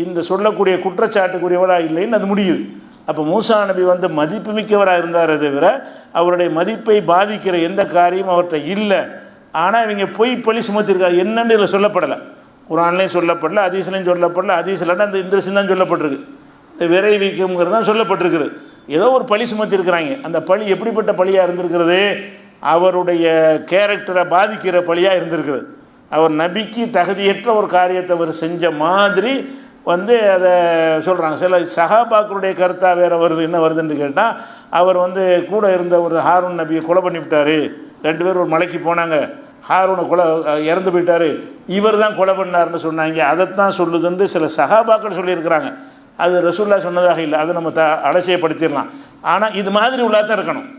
இந்த சொல்லக்கூடிய குற்றச்சாட்டுக்குரியவராக இல்லைன்னு அது முடியுது. அப்போ மூசா நபி வந்து மதிப்பு மிக்கவராக இருந்தாரே தவிர அவருடைய மதிப்பை பாதிக்கிற எந்த காரியமும் அவர்கிட்ட இல்லை ஆனால் இவங்க பொய் பழி சுமத்திருக்காங்க. என்னன்னு இதில் சொல்லப்படலை, குர்ஆன்லேயும் சொல்லப்படல, ஹதீஸ்லையும் சொல்லப்படல. ஹதீஸ்லன்னா இந்த விஷயம் தான் சொல்லப்பட்டிருக்கு, இந்த விரைவிக்குங்கிறது தான் சொல்லப்பட்டிருக்குது. ஏதோ ஒரு பழி சுமத்திருக்கிறாங்க. அந்த பழி எப்படிப்பட்ட பழியாக இருந்திருக்கிறது? அவருடைய கேரக்டரை பாதிக்கிற பழியாக இருந்திருக்கிறது. அவர் நபிக்கு தகுதியற்ற ஒரு காரியத்தை அவர் செஞ்ச மாதிரி வந்து அதை சொல்கிறாங்க. சில சஹாபாக்களுடைய கருத்தாக வேறு வருது. என்ன வருதுன்னு கேட்டால், அவர் வந்து கூட இருந்த ஒரு ஹாரூன் நபியை கொலை பண்ணிவிட்டார். 2 பேர் ஒரு மலைக்கு போனாங்க, ஹாரூனை இறந்து போயிட்டார், இவர் தான் கொலை பண்ணார்னு சொன்னாங்க. அதைத்தான் சொல்லுதுன்னு சில சஹாபாக்கள் சொல்லியிருக்கிறாங்க. அது ரசூலுல்லாஹ் சொன்னதாக இல்லை, அதை நம்ம அலட்சியப்படுத்திடலாம். ஆனால் இது மாதிரி உள்ளாதான் இருக்கணும்.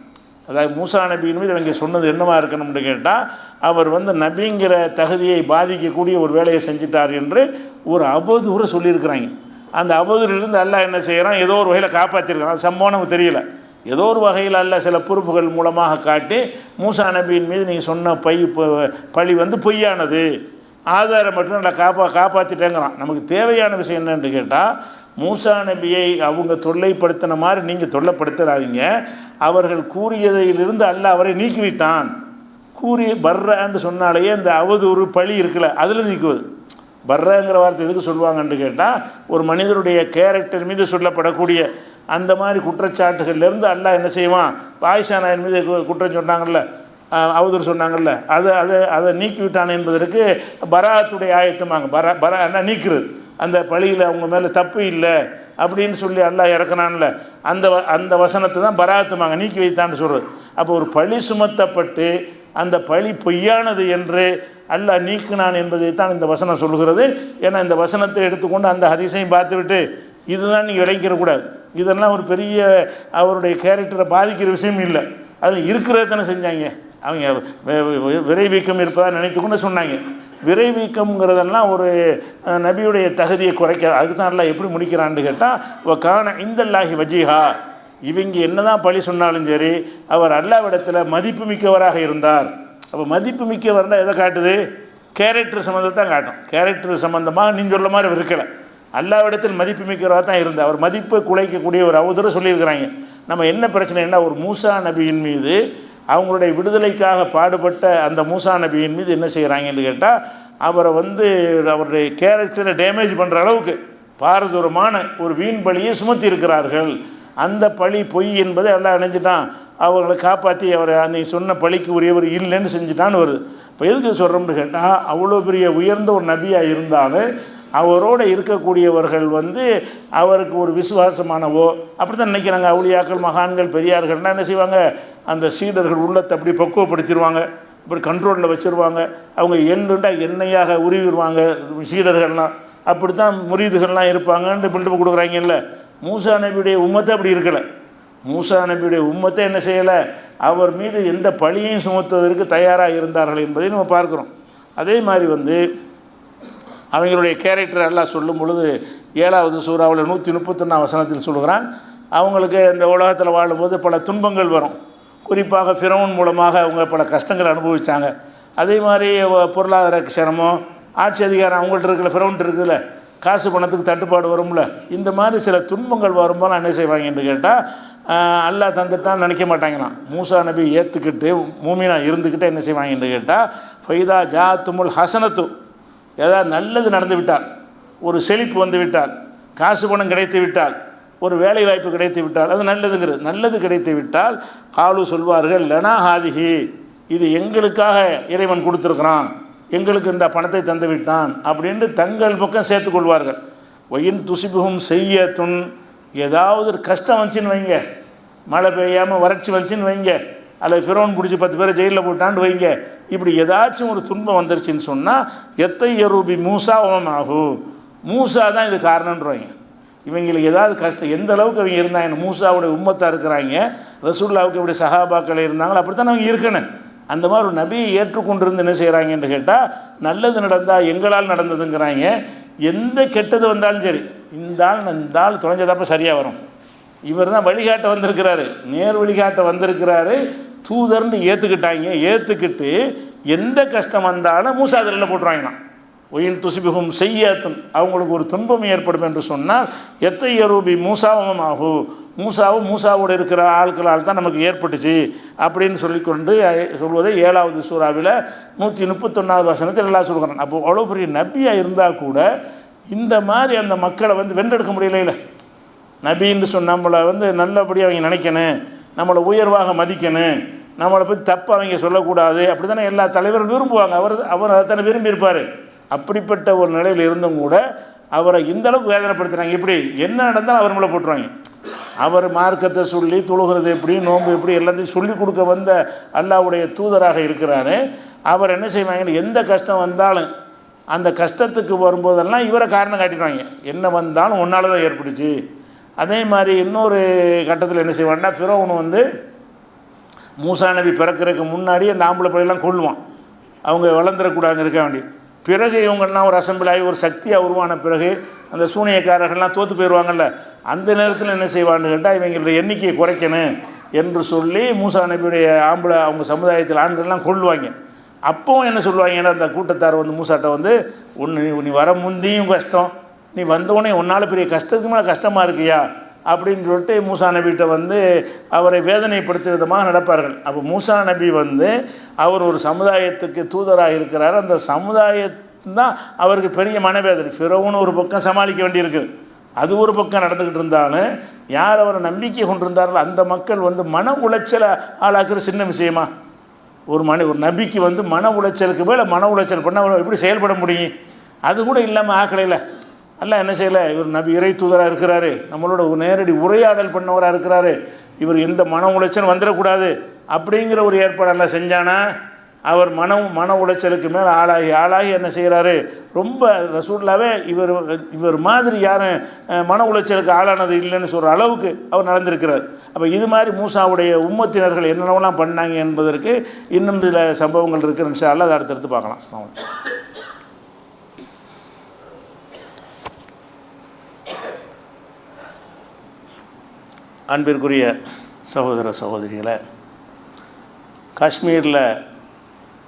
அதாவது மூசா நபியின் மீது இவங்க சொன்னது என்னவா இருக்கணும்னு கேட்டால், அவர் வந்து நபிங்கிற தகுதியை பாதிக்கக்கூடிய ஒரு வேலையை செஞ்சிட்டார் என்று ஒரு அவதூறை சொல்லியிருக்கிறாங்க. அந்த அவதூறிலிருந்து அல்லாஹ் என்ன செய்கிறான், ஏதோ ஒரு வகையில் காப்பாற்றிருக்கிறான். அது சம்பவம் நமக்கு தெரியல, ஏதோ ஒரு வகையில் அல்லாஹ் சில பொறுப்புகள் மூலமாக காட்டி மூசா நபியின் மீது நீங்கள் சொன்ன பழி வந்து பொய்யானது, ஆதாரம் மட்டும் நல்லா காப்பாற்றிட்டேங்கிறான். நமக்கு தேவையான விஷயம் என்னன்னு கேட்டால், மூசா நபியை அவங்க தொல்லைப்படுத்தின மாதிரி நீங்கள் தொல்லைப்படுத்துறாதீங்க. அவர்கள் கூறியதிலிருந்து அல்லாஹ் அவரை நீக்கிவிட்டான். பர்ரன்னு சொன்னாலேயே இந்த அவதூறு பழி இருக்குல்ல, அதில் நீக்குவது. பர்ரங்கிற வார்த்தை எதுக்கு சொல்லுவாங்கன்னு கேட்டால், ஒரு மனிதருடைய கேரக்டர் மீது சொல்லப்படக்கூடிய அந்த மாதிரி குற்றச்சாட்டுகள்லேருந்து அல்லாஹ் என்ன செய்வான், ஆயிஷா நாயன் மீது குற்றம் சொன்னாங்கல்ல, அவதூறு சொன்னாங்கல்ல, அதை நீக்கிவிட்டான் என்பதற்கு பராத்துடைய ஆயத்தமாங்க. பரா நீக்கிறது, அந்த பழியில் அவங்க மேலே தப்பு இல்லை அப்படின்னு சொல்லி அல்லாஹ் இறக்குனான்ல, அந்த வசனத்தை தான் பராத்துமாங்க, நீக்கி வைத்தான்னு சொல்கிறது. அப்போ ஒரு பழி சுமத்தப்பட்டு அந்த பழி பொய்யானது என்று அல்லாஹ் நீக்கினான் என்பதை தான் இந்த வசனம் சொல்கிறது. ஏன்னா இந்த வசனத்தை எடுத்துக்கொண்டு அந்த ஹதீஸையும் பார்த்துவிட்டு இதுதான் நீங்கள் விளங்கிடக்கூடாது. இதெல்லாம் ஒரு பெரிய அவருடைய கேரக்டரை பாதிக்கிற விஷயம் இல்லை, அதில் இருக்கிறத தானே செஞ்சாங்க. அவங்க விரைவீக்கம் இருப்பதாக நினைத்துக்கொண்டு சொன்னாங்க. விரைவீக்கம்ங்கிறதெல்லாம் ஒரு நபியுடைய தகுதியை குறைக்க. அதுக்கு தான் எல்லாம் எப்படி முடிக்கிறான்னு கேட்டால், கான இந்தல்லாஹி வஜீஹா, இவங்க என்ன தான் பழி சொன்னாலும் சரி அவர் அல்லாஹ்விடத்தில் மதிப்பு மிக்கவராக இருந்தார். அப்போ மதிப்பு மிக்கவர்னா எதை காட்டுது, கேரக்டர் சம்மந்தத்தை தான் காட்டும். கேரக்டர் சம்மந்தமாக நீங்கள் சொல்ல மாதிரி இருக்கலை, அல்லாஹ்விடத்தில் மதிப்பு மிக்கவராக தான் இருந்தார். அவர் மதிப்பை குலைக்கக்கூடிய ஒரு அவதூறு சொல்லியிருக்கிறாங்க. நம்ம என்ன பிரச்சனைன்னா, ஒரு மூசா நபியின் மீது அவங்களுடைய விடுதலைக்காக பாடுபட்ட அந்த மூசா நபியின் மீது என்ன செய்கிறாங்கன்னு கேட்டால், அவரை வந்து அவருடைய கேரக்டரை டேமேஜ் பண்ணுற அளவுக்கு பாரதூரமான ஒரு வீண் பழியை சுமத்தி இருக்கிறார்கள். அந்த பழி பொய் என்பதை எல்லாம் நினைஞ்சிட்டான், அவங்களை காப்பாற்றி அவரை நீ சொன்ன பழிக்கு உரியவர் இல்லைன்னு செஞ்சுட்டான்னு வருது. இப்போ எதுக்கு சொல்கிறோம்னு கேட்டால், அவ்வளோ பெரிய உயர்ந்த ஒரு நபியாக இருந்தாலும் அவரோடு இருக்கக்கூடியவர்கள் வந்து அவருக்கு ஒரு விசுவாசமானவோ அப்படி தான் நினைக்கிறாங்க. அவுலியாக்கள், மகான்கள், பெரியார்கள்னால் என்ன செய்வாங்க, அந்த சீடர்கள் உள்ளத்தை அப்படி பக்குவப்படுத்திடுவாங்க, இப்படி கண்ட்ரோலில் வச்சுருவாங்க. அவங்க எள்ளுண்டா எண்ணெயாக உருவிடுவாங்க சீடர்கள்லாம். அப்படி தான் முரீதுகள்லாம் இருப்பாங்கன்னு பில்டப் கொடுக்குறாங்கல்ல. மூசா நபியுடைய உம்மத்தை அப்படி இருக்கலை. மூசா நபியுடைய உம்மத்தை என்ன செய்யலை, அவர் மீது எந்த பழியையும் சுமத்துவதற்கு தயாராக இருந்தார்கள் என்பதை நம்ம பார்க்குறோம். அதே மாதிரி வந்து அவங்களுடைய கேரக்டர் எல்லாம் சொல்லும் பொழுது 7வது சூறாவில் 131 வசனத்தில் சொல்கிறான், அவங்களுக்கு இந்த உலகத்தில் வாழும்போது பல துன்பங்கள் வரும். குறிப்பாக ஃபிரௌன் மூலமாக அவங்க பல கஷ்டங்கள் அனுபவித்தாங்க. அதே மாதிரி பொருளாதார சிரமம், ஆட்சி அதிகாரம் அவங்கள்ட்ட இருக்கிற ஃபிரௌன் இருக்குதுல்ல, காசு பணத்துக்கு தட்டுப்பாடு வரும்ல, இந்த மாதிரி சில துன்பங்கள் வரும்போது என்ன செய்வாங்கன்னு கேட்டால், அல்லாஹ் தந்துட்டான்னு நினைக்க மாட்டாங்களாம். மூசா நபி ஏற்றுக்கிட்டு மூமினா இருந்துக்கிட்டே என்ன செய்வாங்கன்னு கேட்டால், ஃபைதா ஜாத்துமுல் ஹசனத்து, ஏதாவது நல்லது நடந்து விட்டால், ஒரு செழிப்பு வந்து விட்டால், காசு பணம் கிடைத்து விட்டால், ஒரு வேலை வாய்ப்பு கிடைத்து விட்டால், அது நல்லதுங்கிறது. நல்லது கிடைத்து விட்டால் காலு சொல்வார்கள், லனா ஹாதிஹி, இது எங்களுக்காக இறைவன் கொடுத்துருக்குறான், எங்களுக்கு இந்த பணத்தை தந்து விட்டான் அப்படின்ட்டு தங்கள் பக்கம் சேர்த்துக்கொள்வார்கள். ஒயின் துசிபுகும் செய்யத்துன், ஏதாவது ஒரு கஷ்டம் வந்துச்சின்னு வைங்க, மழை பெய்யாமல் வறட்சி வந்துச்சின்னு வைங்க, அல்லது ஃபிரௌன் பிடிச்சி 10 பேரை ஜெயிலில் போட்டான்னு வைங்க, இப்படி ஏதாச்சும் ஒரு துன்பம் வந்துருச்சுன்னு சொன்னால், எத்தையரூபி மூசா ஓமாகும், மூசா தான் இது காரணன்றவாங்க. இவங்களுக்கு ஏதாவது கஷ்டம் எந்த அளவுக்கு அவங்க இருந்தாங்க, மூசாவுடைய உம்மத்தாக இருக்கிறாங்க, ரசூலுல்லாவுக்கு எப்படி சஹாபாக்கள் இருந்தாங்களோ அப்படித்தான் அவங்க இருக்கணும். அந்த மாதிரி ஒரு நபியை ஏற்றுக்கொண்டிருந்து என்ன செய்கிறாங்கன்னு கேட்டால், நல்லது நடந்தால் எங்களால் நடந்ததுங்கிறாங்க. எந்த கெட்டது வந்தாலும் சரி, இந்த ஆள் தொலைஞ்சதப்போ சரியாக வரும், இவர் தான் வழிகாட்ட வந்திருக்கிறாரு, நேர் வழிகாட்ட வந்திருக்கிறாரு, தூதர்னு ஏற்றுக்கிட்டாங்க. ஏற்றுக்கிட்டு எந்த கஷ்டம் வந்தாலும் மூசா அதில் போட்டுருவாங்களாம். ஒயின் துசிபுகும் செய்யாத்தும், அவங்களுக்கு ஒரு துன்பம் ஏற்படும் என்று சொன்னால், எத்தையரூபி மூசாவும் ஆகும், மூசாவும் மூசாவோடு இருக்கிற ஆட்களால் தான் நமக்கு ஏற்பட்டுச்சு அப்படின்னு சொல்லிக்கொண்டு சொல்வதை 7வது சூறாவில் 131வது வசனத்தில் எல்லாம் சொல்கிறான். அப்போது அவ்வளோ பெரிய நபியாக இருந்தால் கூட இந்த மாதிரி அந்த மக்களை வென்றெடுக்க முடியல. நபின்னு சொன்ன நம்மளை நல்லபடியாக அவங்க நினைக்கணும், நம்மளை உயர்வாக மதிக்கணும், நம்மளை பற்றி தப்பு அவங்க சொல்லக்கூடாது, அப்படி தானே எல்லா தலைவரும் விரும்புவாங்க. அவர் அத்தனை விரும்பியிருப்பார். அப்படிப்பட்ட ஒரு நிலையில் இருந்தும் கூட அவரை இந்தளவுக்கு வேதனைப்படுத்துகிறாங்க. இப்படி என்ன நடந்தாலும் அவர் மேலே போட்டுருவாங்க. அவர் மார்க்கத்தை சொல்லி தொழுகிறது எப்படி, நோன்பு எப்படி எல்லாத்தையும் சொல்லி கொடுக்க வந்த அல்லாஹ்வுடைய தூதராக இருக்கிறாரு. அவர் என்ன செய்வாங்க, எந்த கஷ்டம் வந்தாலும் அந்த கஷ்டத்துக்கு வரும்போதெல்லாம் இவரை காரணம் காட்டிடுவாங்க. என்ன வந்தாலும் ஒன்றால் தான் ஏற்படுச்சு. அதே மாதிரி இன்னொரு கட்டத்தில் என்ன செய்வான்னா, ஃபிரௌன் மூசா நபி பிறக்கிறதுக்கு முன்னாடி அந்த ஆம்பளை பிள்ளைலாம் கொள்ளுவான், அவங்க வளர்ந்துடக்கூடாதுங்க இருக்க வேண்டி. பிறகு இவங்கெல்லாம் ஒரு அசம்பிள் ஆகி ஒரு சக்தியாக உருவான பிறகு அந்த சூனியக்காரர்கள்லாம் தோற்று போயிடுவாங்கல்ல, அந்த நேரத்தில் என்ன செய்வான்னு கேட்டால் இவங்களுடைய எண்ணிக்கையை குறைக்கணும் என்று சொல்லி மூசா நபியுடைய ஆம்பளை அவங்க சமுதாயத்தில் ஆண்கள்லாம் கொள்ளுவாங்க. அப்போவும் என்ன சொல்லுவாங்கன்னா, அந்த கூட்டத்தார் மூசாட்ட நீ வர முந்தியும் கஷ்டம், நீ வந்தோடனே உன்னால் பெரிய கஷ்டத்துக்கு மேலே கஷ்டமாக இருக்கியா அப்படின்னு சொல்லிட்டு மூசா நபிகிட்ட அவரை வேதனைப்படுத்த விதமாக நடப்பார்கள். அப்போ மூசா நபி அவர் ஒரு சமுதாயத்துக்கு தூதராக இருக்கிறார். அந்த சமுதாயத்தான் அவருக்கு பெரிய மனவேதனை. ஃபிரௌன் ஒரு பக்கம் சமாளிக்க வேண்டியிருக்குது, அது ஒரு பக்கம் நடந்துக்கிட்டு இருந்தாலும் யார் அவரை நம்பிக்கை கொண்டிருந்தார்களோ அந்த மக்கள் மன உளைச்சலை ஆளாக்குற சின்ன விஷயமா? ஒரு நபிக்கு மன உளைச்சலுக்கு மேலே மன உளைச்சல் பண்ண அவர் எப்படி செயல்பட முடியும்? அது கூட இல்லாமல் ஆக்கலையில் அல்லாஹ் என்ன செய்யலை, இவர் நபி இறை தூதராக இருக்கிறாரு, நம்மளோட ஒரு நேரடி உரையாடல் பண்ணவராக இருக்கிறாரு, இவர் எந்த மன உளைச்சல் வந்துடக்கூடாது அப்படிங்கிற ஒரு ஏற்பாடெல்லாம் செஞ்சானா? அவர் மன உளைச்சலுக்கு மேலே ஆளாகி என்ன செய்கிறாரு, ரொம்ப ரசூலுல்லாவே இவர் மாதிரி யாரும் மன உளைச்சலுக்கு ஆளானது இல்லைன்னு சொல்கிற அளவுக்கு அவர் நடந்திருக்கிறார். அப்போ இது மாதிரி மூசாவுடைய உம்மத்தினர்கள் என்னென்னலாம் பண்ணாங்க என்பதற்கு இன்னும் சில சம்பவங்கள் இருக்குது. இன்ஷா அல்லாஹ் அதை அடுத்தடுத்து பார்க்கலாம். அன்பிற்குரிய சகோதர சகோதரிகளை, காஷ்மீரில்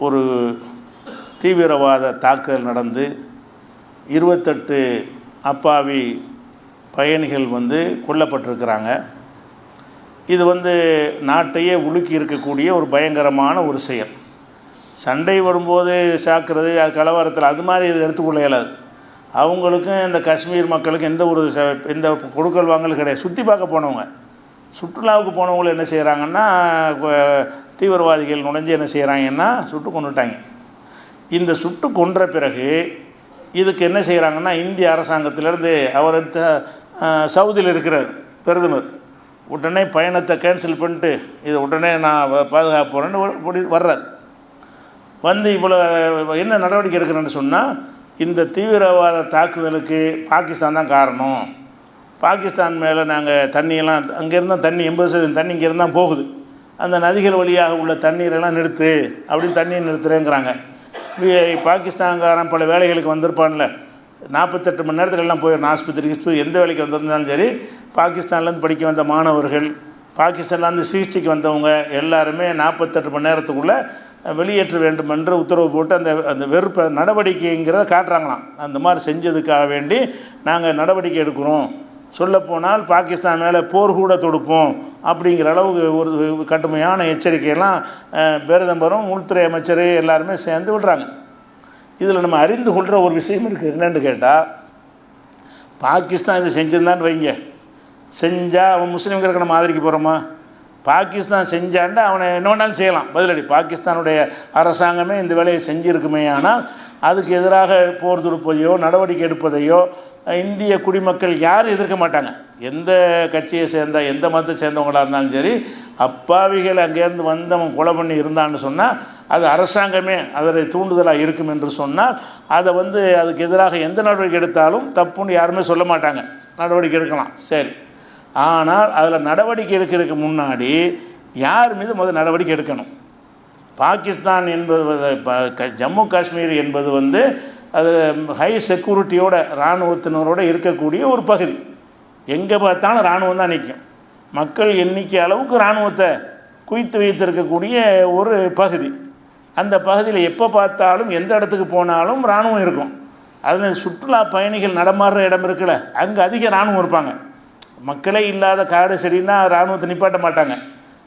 ஒரு தீவிரவாத தாக்குதல் நடந்து 28 அப்பாவி பயணிகள் கொல்லப்பட்டிருக்கிறாங்க. இது நாட்டையே உலுக்கி இருக்கக்கூடிய ஒரு பயங்கரமான ஒரு செயல். சண்டை வரும்போது சாக்கிறது, அது கலவரத்தில் அது மாதிரி இது எடுத்துக்கொள்ள இயலாது. அவங்களுக்கும் இந்த காஷ்மீர் மக்களுக்கு எந்த கொடுக்கல் வாங்கல் கிடையாது. சுற்றி பார்க்க போனவங்க, சுற்றுலாவுக்கு போனவங்களும் என்ன செய்கிறாங்கன்னா, தீவிரவாதிகள் நுழைஞ்சு என்ன செய்கிறாங்கன்னா சுட்டு கொண்டுட்டாங்க. இந்த சுட்டு கொன்ற பிறகு இதுக்கு என்ன செய்கிறாங்கன்னா, இந்திய அரசாங்கத்திலேருந்து அவர் சவுதியில் இருக்கிறார் பிரதமர், உடனே பயணத்தை கேன்சல் பண்ணிட்டு இதை உடனே நான் பாதுகாப்பு போகிறேன்னு வர்றார். இவ்வளோ என்ன நடவடிக்கை எடுக்கிறேன்னு சொன்னால், இந்த தீவிரவாத தாக்குதலுக்கு பாகிஸ்தான் தான் காரணம், பாகிஸ்தான் மேலே நாங்கள் தண்ணியெல்லாம் அங்கேருந்தான் தண்ணி 80% தண்ணி இங்கே இருந்தால் போகுது, அந்த நதிகள் வழியாக உள்ள தண்ணீரெல்லாம் நிறுத்து அப்படின்னு தண்ணீர் நிறுத்துறேங்கிறாங்க. பாகிஸ்தான்காரன் பல வேலைகளுக்கு வந்திருப்பான்ல, 48 மணி நேரத்தில் எல்லாம் போயிடணும், ஆஸ்பத்திரிக்கு எந்த வேலைக்கு வந்திருந்தாலும் சரி. பாகிஸ்தான்லேருந்து படிக்க வந்த மாணவர்கள், பாகிஸ்தான்லேருந்து சிகிச்சைக்கு வந்தவங்க எல்லாருமே 48 மணி நேரத்துக்குள்ளே வெளியேற்ற வேண்டும் என்று உத்தரவு போட்டு அந்த வெறுப்பை நடவடிக்கைங்கிறத காட்டுறாங்களாம். அந்த மாதிரி செஞ்சதுக்காக வேண்டி நாங்கள் நடவடிக்கை எடுக்கிறோம், சொல்லப்போனால் பாகிஸ்தான் மேலே போர் கூட தொடுப்போம் அப்படிங்கிற அளவுக்கு ஒரு கடுமையான எச்சரிக்கையெல்லாம் பிரதமரும் உள்துறை அமைச்சர் எல்லாருமே சேர்ந்து விடுறாங்க. இதில் நம்ம அறிந்து கொள்கிற ஒரு விஷயம் இருக்குது. என்னென்னு கேட்டால், பாகிஸ்தான் இது செஞ்சிருந்தான்னு வைங்க, செஞ்சால் அவன் முஸ்லீம்களுக்கு நம்ம ஆதரிக்க போகிறோமா? பாகிஸ்தான் செஞ்சாண்டா அவனை என்ன வேணாலும் செய்யலாம் பதிலடி. பாகிஸ்தானுடைய அரசாங்கமே இந்த வேலையை செஞ்சுருக்குமே, ஆனால் அதுக்கு எதிராக போர் தொடுப்பதையோ நடவடிக்கை எடுப்பதையோ இந்திய குடிமக்கள் யாரும் எதிர்க்க மாட்டாங்க. எந்த கட்சியை சேர்ந்த எந்த மதத்தை சேர்ந்தவங்களாக இருந்தாலும் சரி, அப்பாவிகள் அங்கேருந்து வந்தவன் கொலை பண்ணி இருந்தான்னு சொன்னால் அது அரசாங்கமே அதனை தூண்டுதலாக இருக்கும் என்று சொன்னால் அதை அதுக்கு எதிராக எந்த நடவடிக்கை எடுத்தாலும் தப்புன்னு யாருமே சொல்ல மாட்டாங்க, நடவடிக்கை எடுக்கலாம். சரி, ஆனால் அதில் நடவடிக்கை எடுக்கிறதுக்கு முன்னாடி யார் மீது முதல் நடவடிக்கை எடுக்கணும்? பாகிஸ்தான் என்பது ஜம்மு காஷ்மீர் என்பது அது ஹை செக்யூரிட்டியோட இராணுவத்தினரோடு இருக்கக்கூடிய ஒரு பகுதி. எங்கே பார்த்தாலும் இராணுவம் தான் நிற்கும். மக்கள் எண்ணிக்கை அளவுக்கு இராணுவத்தை குவித்து வைத்திருக்கக்கூடிய ஒரு பகுதி. அந்த பகுதியில் எப்போ பார்த்தாலும் எந்த இடத்துக்கு போனாலும் இராணுவம் இருக்கும். அதில் சுற்றுலா பயணிகள் நடமாடுற இடம் இருக்குல்ல, அங்கே அதிக இராணுவம் இருப்பாங்க. மக்களே இல்லாத காடு செடின்னா இராணுவத்தை நிப்பாட்ட மாட்டாங்க.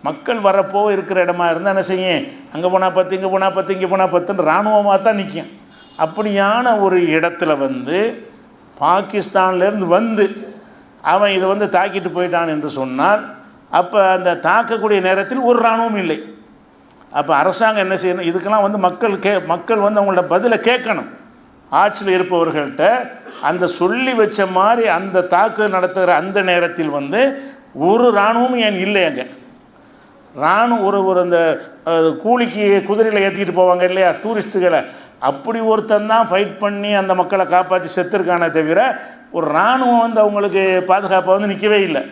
மக்கள் வரப்போ இருக்கிற இடமா இருந்தால் என்ன செய்யும், அங்கே போனால் 10 இங்கே போனால் 10 இங்கே போனால் 10ன்னு இராணுவமாக தான் நிற்கும். அப்படியான ஒரு இடத்துல பாகிஸ்தான்லேருந்து அவன் இதை தாக்கிட்டு போயிட்டான் என்று சொன்னால், அப்போ அந்த தாக்கக்கூடிய நேரத்தில் ஒரு இராணுவம் இல்லை. அப்போ அரசாங்கம் என்ன செய்யணும், இதுக்கெல்லாம் மக்கள் அவங்களோட பதிலை கேட்கணும். ஆட்சியில் இருப்பவர்கள்ட்ட அந்த சொல்லி வச்ச மாதிரி அந்த தாக்குதல் நடத்துகிற அந்த நேரத்தில் ஒரு இராணுவமும் ஏன் இல்லை. அங்கே இராணுவம் அந்த கூலிக்கு குதிரையில் ஏற்றிக்கிட்டு போவாங்க இல்லையா டூரிஸ்ட்டுகளை, அப்படி ஒருத்தன் தான் ஃபைட் பண்ணி அந்த மக்களை காப்பாற்றி செத்துருக்கானே தவிர ஒரு இராணுவம் அவங்களுக்கு பாதுகாப்பாக நிற்கவே இல்லை.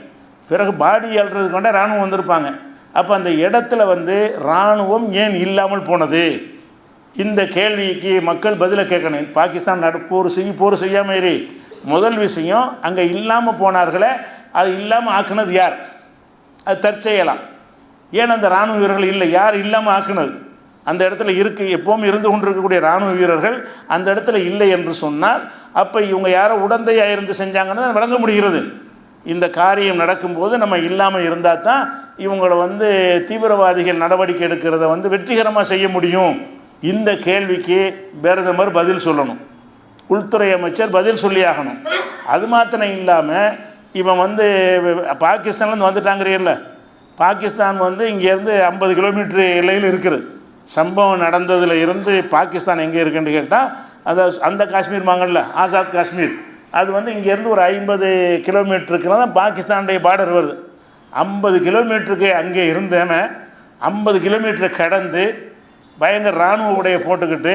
பிறகு பாடி அல்றதுக்கு வேண்டாம் இராணுவம் வந்திருப்பாங்க. அப்போ அந்த இடத்துல இராணுவம் ஏன் இல்லாமல் போனது, இந்த கேள்விக்கு மக்கள் பதிலை கேட்கணும். பாகிஸ்தான் போர் செய்யாமல் இரு. முதல் விஷயம், அங்கே இல்லாமல் போனார்களே, அது இல்லாமல் ஆக்குனது யார்? அது தற்செயலாம். ஏன் அந்த இராணுவ வீரர்கள் இல்லை? யார் இல்லாமல் ஆக்குனது? அந்த இடத்துல எப்போவும் இருந்து கொண்டிருக்கக்கூடிய இராணுவ வீரர்கள் அந்த இடத்துல இல்லை என்று சொன்னால், அப்போ இவங்க யாரோ உடந்தையாக இருந்து செஞ்சாங்கன்னு விளங்க முடிகிறது. இந்த காரியம் நடக்கும்போது நம்ம இல்லாமல் இருந்தால் தான் இவங்களை தீவிரவாதிகள் நடவடிக்கை எடுக்கிறத வெற்றிகரமாக செய்ய முடியும். இந்த கேள்விக்கு பிரதமர் பதில் சொல்லணும், உள்துறை அமைச்சர் பதில் சொல்லியாகணும். அது மாத்திரம் இல்லாமல் இவன் பாகிஸ்தான்லேருந்து வந்துட்டாங்கிறீல்ல, பாகிஸ்தான் இங்கேருந்து 50 கிலோமீட்டர் எல்லையில் இருக்குது. சம்பவம் நடந்ததில் இருந்து பாகிஸ்தான் எங்கே இருக்குன்னு கேட்டால், அந்த காஷ்மீர் வாங்கல ஆசாத் காஷ்மீர், அது இங்கேருந்து ஒரு 50 கிலோமீட்டருக்குலாம் தான் பாகிஸ்தானுடைய பார்டர் வருது. 50 கிலோமீட்டருக்கு அங்கே இருந்தவன் 50 கிலோமீட்டரை கடந்து பயங்கர இராணுவ உடையை போட்டுக்கிட்டு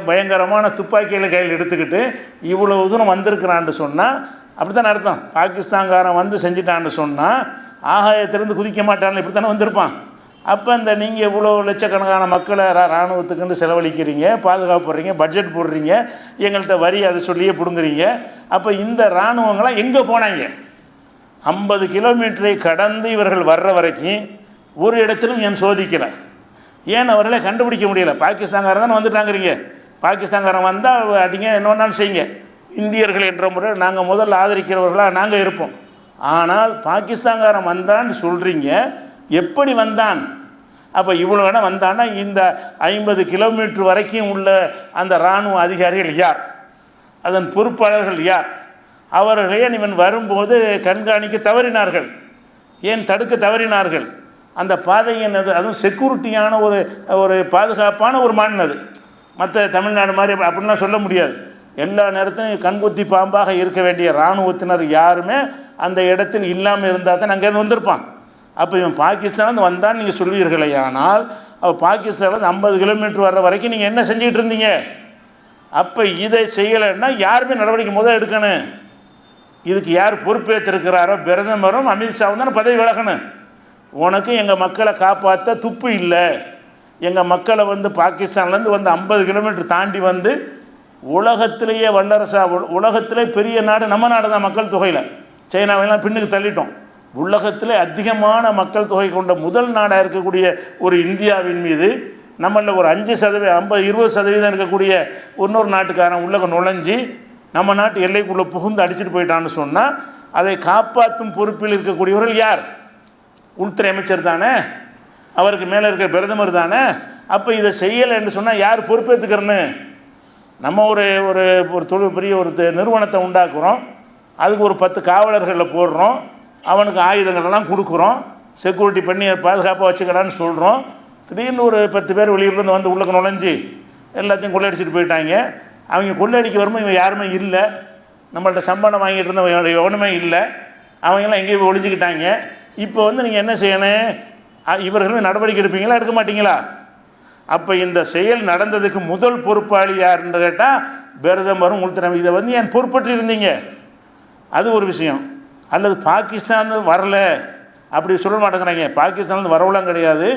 பயங்கரமான துப்பாக்கிகளை கையில் எடுத்துக்கிட்டு இவ்வளவு தூரம் வந்திருக்கிறான்னு சொன்னால் அப்படி தானே அர்த்தம். பாகிஸ்தான்காரன் செஞ்சிட்டான்னு சொன்னால் ஆகாயத்திலேருந்து குதிக்க மாட்டான்னு இப்படி தானே வந்திருப்பான். அப்போ நீங்கள் இவ்வளோ லட்சக்கணக்கான மக்களை இராணுவத்துக்குன்னு செலவழிக்கிறீங்க, பாதுகாப்பு போடுறீங்க, பட்ஜெட் போடுறீங்க, எங்கள்கிட்ட வரி அதை சொல்லியே பிடுங்குறீங்க. அப்போ இந்த இராணுவங்களாம் எங்கே போனாங்க? 50 கிலோமீட்டரை கடந்து இவர்கள் வர்ற வரைக்கும் ஒரு இடத்திலும் ஏன் சோதிக்கலை? ஏன் அவர்களே கண்டுபிடிக்க முடியலை? பாகிஸ்தான்காரன் தானே வந்துட்டாங்கிறீங்க. பாகிஸ்தான்காரன் வந்தால் அடிங்க என்னொன்னாலும் செய்யுங்க. இந்தியர்கள் என்ற முறை நாங்கள் முதல்ல ஆதரிக்கிறவர்களாக நாங்கள் இருப்போம். ஆனால் பாகிஸ்தான்காரன் வந்தான்னு சொல்கிறீங்க, எப்படி வந்தான்? அப்போ இவ்வளோ வேணால் வந்தான்னா இந்த 50 கிலோமீட்டர் வரைக்கும் உள்ள அந்த இராணுவ அதிகாரிகள் யார்? அதன் பொறுப்பாளர்கள் யார்? அவர்களே இவன் வரும்போது கண்காணிக்க தவறினார்கள், ஏன் தடுக்க தவறினார்கள்? அந்த பாதை என்னது? அதுவும் செக்யூரிட்டியான ஒரு பாதுகாப்பான ஒரு மாநிலம் அது. மற்ற தமிழ்நாடு மாதிரி அப்படின்லாம் சொல்ல முடியாது. எல்லா நேரத்தையும் கண்குத்தி பாம்பாக இருக்க வேண்டிய இராணுவத்தினர் யாருமே அந்த இடத்தில் இல்லாமல் இருந்தால் தான் அங்கேருந்து வந்திருப்பான். அப்போ இவன் பாகிஸ்தான்லேருந்து வந்தான்னு நீங்கள் சொல்வீர்களே, ஆனால் அவள் பாகிஸ்தான்லேருந்து 50 கிலோமீட்டர் வர்ற வரைக்கும் நீங்கள் என்ன செஞ்சுக்கிட்டு இருந்தீங்க? அப்போ இதை செய்யலைன்னா யாருமே நடவடிக்கை முதல் எடுக்கணும். இதுக்கு யார் பொறுப்பேற்றிருக்கிறாரோ பிரதமரும் அமித்ஷாவும் தானே பதவி விலகணும். உனக்கு எங்கள் மக்களை காப்பாற்ற துப்பு இல்லை. எங்கள் மக்களை பாகிஸ்தான்லேருந்து 50 கிலோமீட்டர் தாண்டி உலகத்திலேயே உலகத்திலே பெரிய நாடு நம்ம நாடு தான் மக்கள் தொகையில். சைனாவெல்லாம் பின்னுக்கு தள்ளிட்டோம். உலகத்திலே அதிகமான மக்கள் தொகை கொண்ட முதல் நாடாக இருக்கக்கூடிய ஒரு இந்தியாவின் மீது நம்மளில் ஒரு 5%, 20% இருக்கக்கூடிய இன்னொரு நாட்டுக்காரன் உலக நுழைஞ்சி நம்ம நாட்டு எல்லைக்குள்ளே புகுந்து அடிச்சுட்டு போயிட்டான்னு சொன்னால் அதை காப்பாற்றும் பொறுப்பில் இருக்கக்கூடியவர்கள் யார்? உள்துறை அமைச்சர் தானே, அவருக்கு மேலே இருக்கிற பிரதமர் தானே. அப்போ இதை செய்யலை என்று சொன்னால் யார் பொறுப்பேற்றுக்கிறன்னு? நம்ம ஒரு ஒரு பெரிய ஒரு நிறுவனத்தை உண்டாக்குறோம், அதுக்கு ஒரு 10 காவலர்களை போடுறோம், அவனுக்கு ஆயுதங்கள்லாம் கொடுக்குறோம், செக்யூரிட்டி பண்ணி பாதுகாப்பாக வச்சுக்கலான்னு சொல்கிறோம். திடீர்னு ஒரு 10 பேர் வெளியிலேருந்து உள்ளே நுழைஞ்சி எல்லாத்தையும் கொள்ளையடிச்சிட்டு போயிட்டாங்க. அவங்க கொள்ளையடிக்க வரும்போது இவன் யாருமே இல்லை, நம்மள்ட்ட சம்பளம் வாங்கிட்டு இருந்தவங்க எவனுமே இல்லை, அவங்கெல்லாம் எங்கேயும் ஒழிஞ்சிக்கிட்டாங்க. இப்போ நீங்கள் என்ன செய்யணும்? இவர்களும் நடவடிக்கை எடுப்பீங்களா, எடுக்க மாட்டீங்களா? அப்போ இந்த செயல் நடந்ததுக்கு முதல் பொறுப்பாளி யாருன்னு கேட்டால் பிரதமரும் உள்துறை. இதை ஏன் பொறுப்பற்று இருந்தீங்க? அது ஒரு விஷயம். அல்லது பாகிஸ்தான் வரல அப்படி சொல்ல மாட்டேங்கிறாங்க. பாகிஸ்தான்லேருந்து வரவெல்லாம் கிடையாது,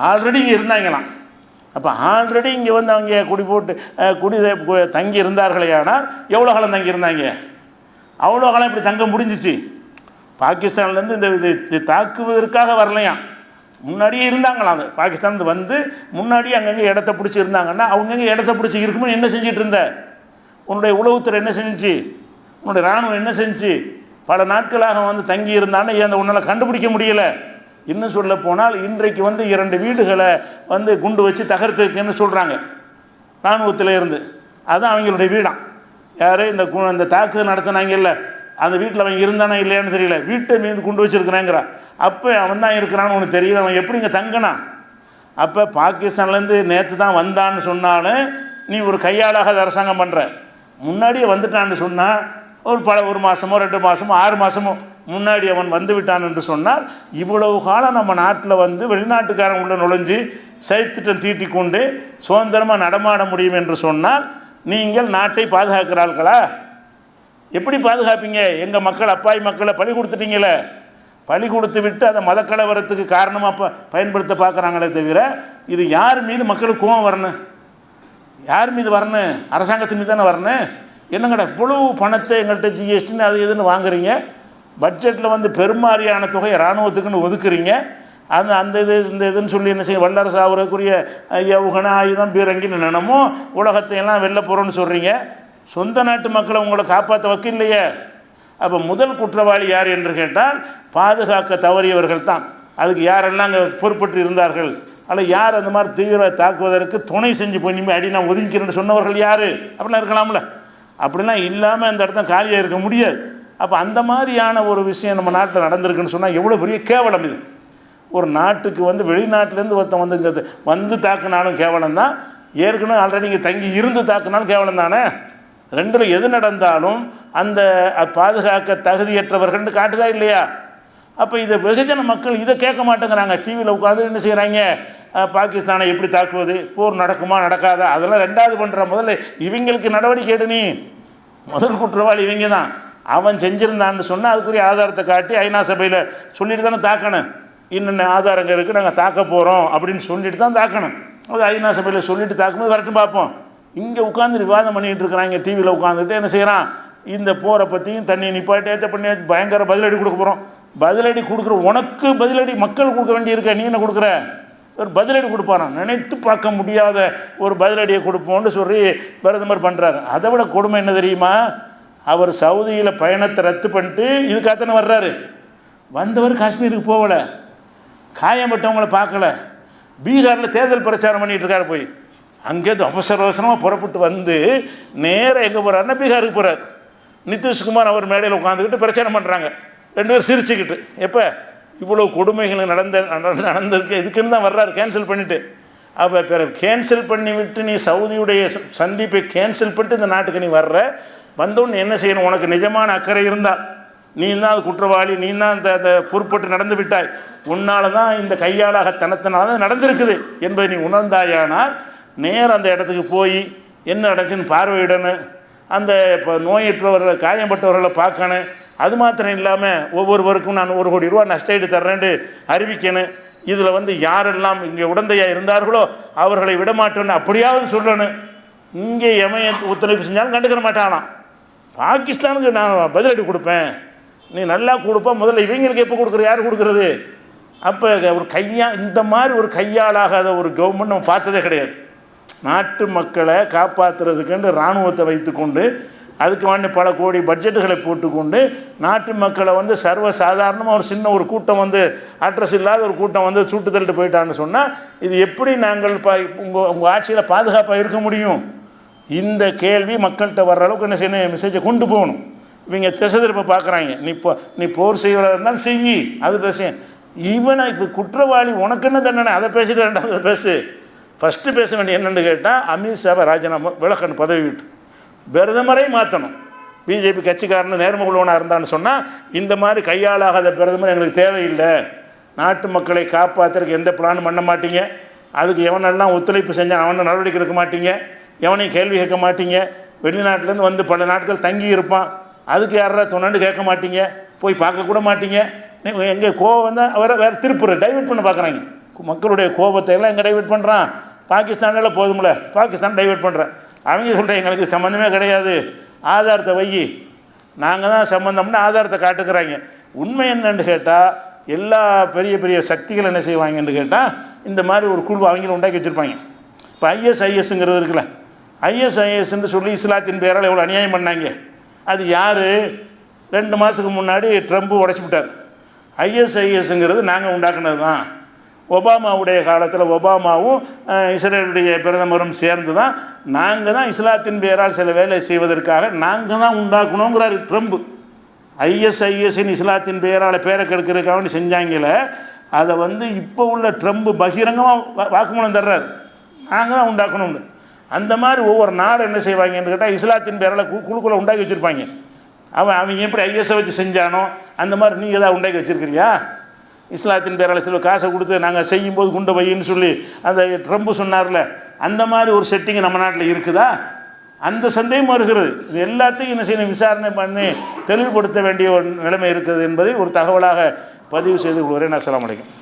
ஆல்ரெடி இங்கே இருந்தாங்களாம். அப்போ ஆல்ரெடி இங்கே அவங்க குடி தங்கி இருந்தார்களே. ஆனால் எவ்வளோ காலம் தங்கி இருந்தாங்க? அவ்வளோ காலம் இப்படி தங்க முடிஞ்சிச்சு. பாகிஸ்தான்லேருந்து இந்த தாக்குவதற்காக வரலையாம், முன்னாடியே இருந்தாங்களாம். அது பாகிஸ்தான்லேருந்து முன்னாடியே அங்கங்கே இடத்த பிடிச்சி இருந்தாங்கன்னா அவங்கங்கே இடத்த பிடிச்சி இருக்கும்போது என்ன செஞ்சிட்டு இருந்த? உன்னுடைய உளவுத்துறை என்ன செஞ்சிச்சு? உன்னுடைய இராணுவம் என்ன செஞ்சிச்சு? பல நாட்களாக வந்து தங்கி இருந்தானே அந்த உன்னால் கண்டுபிடிக்க முடியலை. இன்னும் சொல்ல போனால் இன்றைக்கு வந்து 2 வீடுகளை வந்து குண்டு வச்சு தகர்த்துருக்குன்னு சொல்கிறாங்க இராணுவத்தில் இருந்து. அதுதான் அவங்களுடைய வீடான். யார் இந்த தாக்குதல் நடத்தினாங்கல்ல, அந்த வீட்டில் அவன் இருந்தானா இல்லையான்னு தெரியல, வீட்டை மீது குண்டு வச்சுருக்கிறாங்கிறான். அப்போ அவன் தான் இருக்கிறான்னு உனக்கு தெரியுது, அவன் எப்படி இங்கே தங்கினான்? அப்போ பாகிஸ்தான்லேருந்து நேற்று தான் வந்தான்னு சொன்னாலும் நீ ஒரு கையாளாகாத அரசாங்கம் பண்ணுற. முன்னாடியே வந்துட்டான்னு சொன்னால் ஒரு மாதமோ 2 மாதமோ 6 மாதமோ முன்னாடி அவன் வந்து விட்டான் என்று சொன்னால், இவ்வளவு காலம் நம்ம நாட்டில் வந்து வெளிநாட்டுக்காரன் உள்ள நுழைஞ்சு சைத்திட்டம் தீட்டி கொண்டு சுதந்திரமாக நடமாட முடியும் என்று சொன்னால் நீங்கள் நாட்டை பாதுகாக்கிறார்களா? எப்படி பாதுகாப்பீங்க? எங்கள் மக்கள் அப்பாய் மக்களை பலி கொடுத்துட்டீங்களே. பலி கொடுத்து விட்டு அதை மதக்கலவரத்துக்கு காரணமாக பயன்படுத்த பார்க்குறாங்களே தவிர, இது யார் மீது மக்களுக்கு கோவம் வரணும்? யார் மீது வரணும்? அரசாங்கத்தின் மீது தானே வரணும். என்னங்கடா இவ்வளவு பணத்தை எங்கள்கிட்ட ஜிஎஸ்டின்னு அது இதுன்னு வாங்குறீங்க, பட்ஜெட்டில் வந்து பெருமாறியான தொகை இராணுவத்துக்குன்னு ஒதுக்குறீங்க, அந்த இந்த இதுன்னு சொல்லி என்ன செய்ய வல்லரசு ஆகுறதுக்குரிய யவுகண ஆயுதம் பீரங்கின்னு நினமோ உலகத்தையெல்லாம் வெளில போகிறோன்னு சொல்கிறீங்க. சொந்த நாட்டு மக்களை உங்களை காப்பாற்ற வைக்க இல்லையே. அப்போ முதல் குற்றவாளி யார் என்று கேட்டால் பாதுகாக்க தவறியவர்கள் தான். அதுக்கு யாரெல்லாம் அங்கே பொறுப்பட்டு இருந்தார்கள், அல்ல யார் அந்த மாதிரி தீவிர தாக்குவதற்கு துணை செஞ்சு போய் நீ அடி நான் ஒதுக்கிறேன்னு சொன்னவர்கள் யார்? அப்படிலாம் இருக்கலாம்ல. அப்படிலாம் இல்லாமல் அந்த இடத்த காலியாக இருக்க முடியாது. அப்போ அந்த மாதிரியான ஒரு விஷயம் நம்ம நாட்டில் நடந்திருக்குன்னு சொன்னால் எவ்வளோ பெரிய கேவலம் இது. ஒரு நாட்டுக்கு வந்து வெளிநாட்டிலேருந்து ஒருத்தன் வந்து தாக்குனாலும் கேவலம் தான், ஏற்கனவே ஆல்ரெடி இங்கே தங்கி இருந்து தாக்குனாலும் கேவலம் தானே. ரெண்டில் எது நடந்தாலும் அந்த பாதுகாக்க தகுதியற்றவர்கள்னு காட்டுதா இல்லையா? அப்போ இதை வெகுஜன மக்கள் இதை கேட்க மாட்டேங்கிறாங்க. டிவியில் உட்காந்து என்ன செய்கிறாங்க, பாகிஸ்தானை எப்படி தாக்குவது, போர் நடக்குமா நடக்காதா, அதெல்லாம் ரெண்டாவது பண்ணுற. முதல்ல இவங்களுக்கு நடவடிக்கை எடு. நீ முதல் குற்றவாளி இவங்க தான். அவன் செஞ்சுருந்தான்னு சொன்னால் அதுக்குரிய ஆதாரத்தை காட்டி ஐநா சபையில் சொல்லிட்டு தானே தாக்கணும். இன்னென்ன ஆதாரங்கள் இருக்குது, நாங்கள் தாக்க போகிறோம் அப்படின்னு சொல்லிட்டு தான் தாக்கணும். அது ஐநா சபையில் சொல்லிட்டு தாக்கும்போது வரட்டும் பார்ப்போம். இங்கே உட்காந்து விவாதம் பண்ணிகிட்டு இருக்கிறாங்க. டிவியில் உட்காந்துட்டு என்ன செய்கிறான், இந்த போரை பற்றியும் தண்ணி நிப்பாட்டி ஏற்ற பண்ணி பயங்கர பதிலடி கொடுக்க போகிறோம். பதிலடி கொடுக்குற உனக்கு பதிலடி மக்கள் கொடுக்க வேண்டியிருக்க, நீ என்ன கொடுக்குற? ஒரு பதிலடி கொடுப்பாரான், நினைத்து பார்க்க முடியாத ஒரு பதிலடியை கொடுப்போம்னு சொல்லி பிரதமர் பண்ணுறாரு. அதை விட கொடுமை என்ன தெரியுமா, அவர் சவுதியில் பயணத்தை ரத்து பண்ணிட்டு இதுக்காகத்தானே வர்றாரு. வந்தவர் காஷ்மீருக்கு போகலை, காயப்பட்டவங்களை பார்க்கல, பீகாரில் தேர்தல் பிரச்சாரம் பண்ணிகிட்டு இருக்காரு. போய் அங்கேருந்து அவசரமாக புறப்பட்டு வந்து நேராக எங்கே போகிறாருன்னா பீகாருக்கு போகிறார். நிதிஷ்குமார் அவர் மேடையில் உட்காந்துக்கிட்டு பிரச்சாரம் பண்ணுறாங்க, 2 பேர் சிரிச்சுக்கிட்டு. எப்போ இவ்வளோ கொடுமைகள் நடந்திருக்கு, இதுக்குன்னு தான் வர்றாரு கேன்சல் பண்ணிவிட்டு. அப்போ கேன்சல் பண்ணி விட்டு நீ சவுதியுடைய சந்திப்பை கேன்சல் பண்ணிட்டு இந்த நாட்டுக்கு நீ வர்ற, வந்தோன்னு என்ன செய்யணும்? உனக்கு நிஜமான அக்கறை இருந்தால் நீ தான் அது குற்றவாளி, நீ தான் அந்த பொறுப்பட்டு நடந்து விட்டாய், உன்னால் தான் இந்த கையாளாக தனத்தினால தான் நடந்திருக்குது என்பதை நீ உணர்ந்தாயானால் நேரம் அந்த இடத்துக்கு போய் என்ன நடந்துச்சுன்னு பார்வையிடணும். அந்த இப்போ நோயற்றவர்களை காயப்பட்டவர்களை பார்க்கணும். அது மாத்திரம் இல்லாமல் ஒவ்வொருவருக்கும் நான் 1 கோடி ரூபா நஷ்டஈடு தர்றேன்னு அறிவிக்கணும். இதில் வந்து யாரெல்லாம் இங்கே உடந்தையாக இருந்தார்களோ அவர்களை விடமாட்டேன்னு அப்படியாவது சொல்லணும். இங்கே எமைய ஒத்துழைப்பு செஞ்சாலும் கண்டுக்கிற மாட்டானாம். பாகிஸ்தானுக்கு நான் பதிலடி கொடுப்பேன், நீ நல்லா கொடுப்பா, முதல்ல இவங்களுக்கு எப்போ கொடுக்குற, யார் கொடுக்குறது? அப்போ ஒரு இந்த மாதிரி ஒரு கையாளாகாத ஒரு கவர்மெண்ட் நம்ம பார்த்ததே கிடையாது. நாட்டு மக்களை காப்பாற்றுறதுக்குன்னு இராணுவத்தை வைத்துக்கொண்டு அதுக்கு வேண்டி பல கோடி பட்ஜெட்டுகளை போட்டுக்கொண்டு நாட்டு மக்களை வந்து சர்வசாதாரணமாக ஒரு கூட்டம் வந்து அட்ரஸ் இல்லாத ஒரு கூட்டம் வந்து சுட்டு தள்ளிட்டு போயிட்டான்னு சொன்னால் இது எப்படி நாங்கள் உங்கள் ஆட்சியில் பாதுகாப்பாக இருக்க முடியும்? இந்த கேள்வி மக்கள்கிட்ட வர்ற அளவுக்கு என்ன செய்யணும், மெசேஜை கொண்டு போகணும். இவங்க திசை திருப்ப பார்க்குறாங்க. நீ போர் செய்வதாக இருந்தாலும் செய்யி, அது பேச. இவனை இப்போ குற்றவாளி உனக்கு என்ன தண்டனை அதை பேசிட்டு 2வது பேசு. ஃபஸ்ட்டு பேச வேண்டிய என்னென்னு கேட்டால் அமித்ஷாவை ராஜினாமா விலகணும், பதவி விட்டு பிரதமரை மாற்றணும். பிஜேபி கட்சிக்காரன் நேர்முகவனாக இருந்தான்னு சொன்னால் இந்த மாதிரி கையாளாகாத பிரதமர் எங்களுக்கு தேவையில்லை. நாட்டு மக்களை காப்பாற்றுறதுக்கு எந்த பிளானும் பண்ண மாட்டீங்க, அதுக்கு எவனெல்லாம் ஒத்துழைப்பு செஞ்சால் அவனை நடவடிக்கை எடுக்க மாட்டீங்க, எவனையும் கேள்வி கேட்க மாட்டீங்க. வெளிநாட்டிலேருந்து வந்து பல நாட்கள் தங்கி இருப்பான், அதுக்கு யாரா துணண்டு கேட்க மாட்டீங்க, போய் பார்க்கக்கூட மாட்டீங்க. எங்கள் கோவம் வந்து அவரை வேறு திருப்புற டைவெர்ட் பண்ண பார்க்குறாங்க. மக்களுடைய கோபத்தை எல்லாம் எங்கே டைவெர்ட் பண்ணுறான்? பாகிஸ்தானில் போதும்ல, பாகிஸ்தான் டைவெர்ட் பண்ணுறேன். அவங்க சொல்கிறேன் எங்களுக்கு சம்மந்தமே கிடையாது, ஆதாரத்தை வை, நாங்கள் தான் சம்மந்தம்னு ஆதாரத்தை காட்டுக்கிறாங்க. உண்மை என்னன்னு கேட்டால் எல்லா பெரிய பெரிய சக்திகள் என்ன செய்வாங்கன்னு கேட்டால் இந்த மாதிரி ஒரு குழு அவங்களும் உண்டாக்கி வச்சுருப்பாங்க. இப்போ ஐஎஸ்ஐஎஸ்ங்கிறது இருக்குல்ல, ஐஎஸ்ஐஎஸ்ன்னு சொல்லி இஸ்லாத்தின் பேரால் எவ்வளோ அநியாயம் பண்ணாங்க. அது யார்? 2 மாதத்துக்கு முன்னாடி ட்ரம்ப் உடைச்சி விட்டார். ஐஎஸ்ஐஎஸ்ங்கிறது நாங்கள் உண்டாக்குனது தான். ஒபாமாவுடைய காலத்தில் ஒபாமாவும் இஸ்ரேலுடைய பிரதமரும் சேர்ந்து தான் நாங்கள் தான் இஸ்லாத்தின் பெயரால் சில வேலை செய்வதற்காக நாங்கள் தான் உண்டாக்கணுங்கிறார் ட்ரம்ப். ஐஎஸ்ஐஎஸ்ன்னு இஸ்லாத்தின் பெயரால் பேரை கெடுக்கிறதுக்காக செஞ்சாங்களே, அதை இப்போ உள்ள ட்ரம்ப் பகிரங்கமாக வாக்குமூலம் தர்றாரு, நாங்கள் தான் உண்டாக்கணும்னு. அந்த மாதிரி ஒவ்வொரு நாடு என்ன செய்வாங்கன்னு கேட்டால் இஸ்லாத்தின் பேரால் குழுக்குள்ளே உண்டாக்கி வச்சுருப்பாங்க. அவங்க எப்படி ஐஎஸ்ஐ வச்சு செஞ்சானோ அந்த மாதிரி நீங்கள் ஏதாவது உண்டாக்கி வச்சுருக்கிறியா? இஸ்லாத்தின் பேரால் சில காசை கொடுத்து நாங்கள் செய்யும்போது குண்டை வையின்னு சொல்லி அந்த ட்ரம்ப் சொன்னார்ல, அந்த மாதிரி ஒரு செட்டிங் நம்ம நாட்டில் இருக்குதா? அந்த சந்தேகம் வருகிறது. இது எல்லாத்தையும் என்ன செய்யணும், விசாரணை பண்ணி தெளிவுபடுத்த வேண்டிய ஒரு நிலைமை இருக்குது என்பதை ஒரு தகவலாக பதிவு செய்து கொள்கிறேன். அஸ்ஸலாமு அலைக்கும்.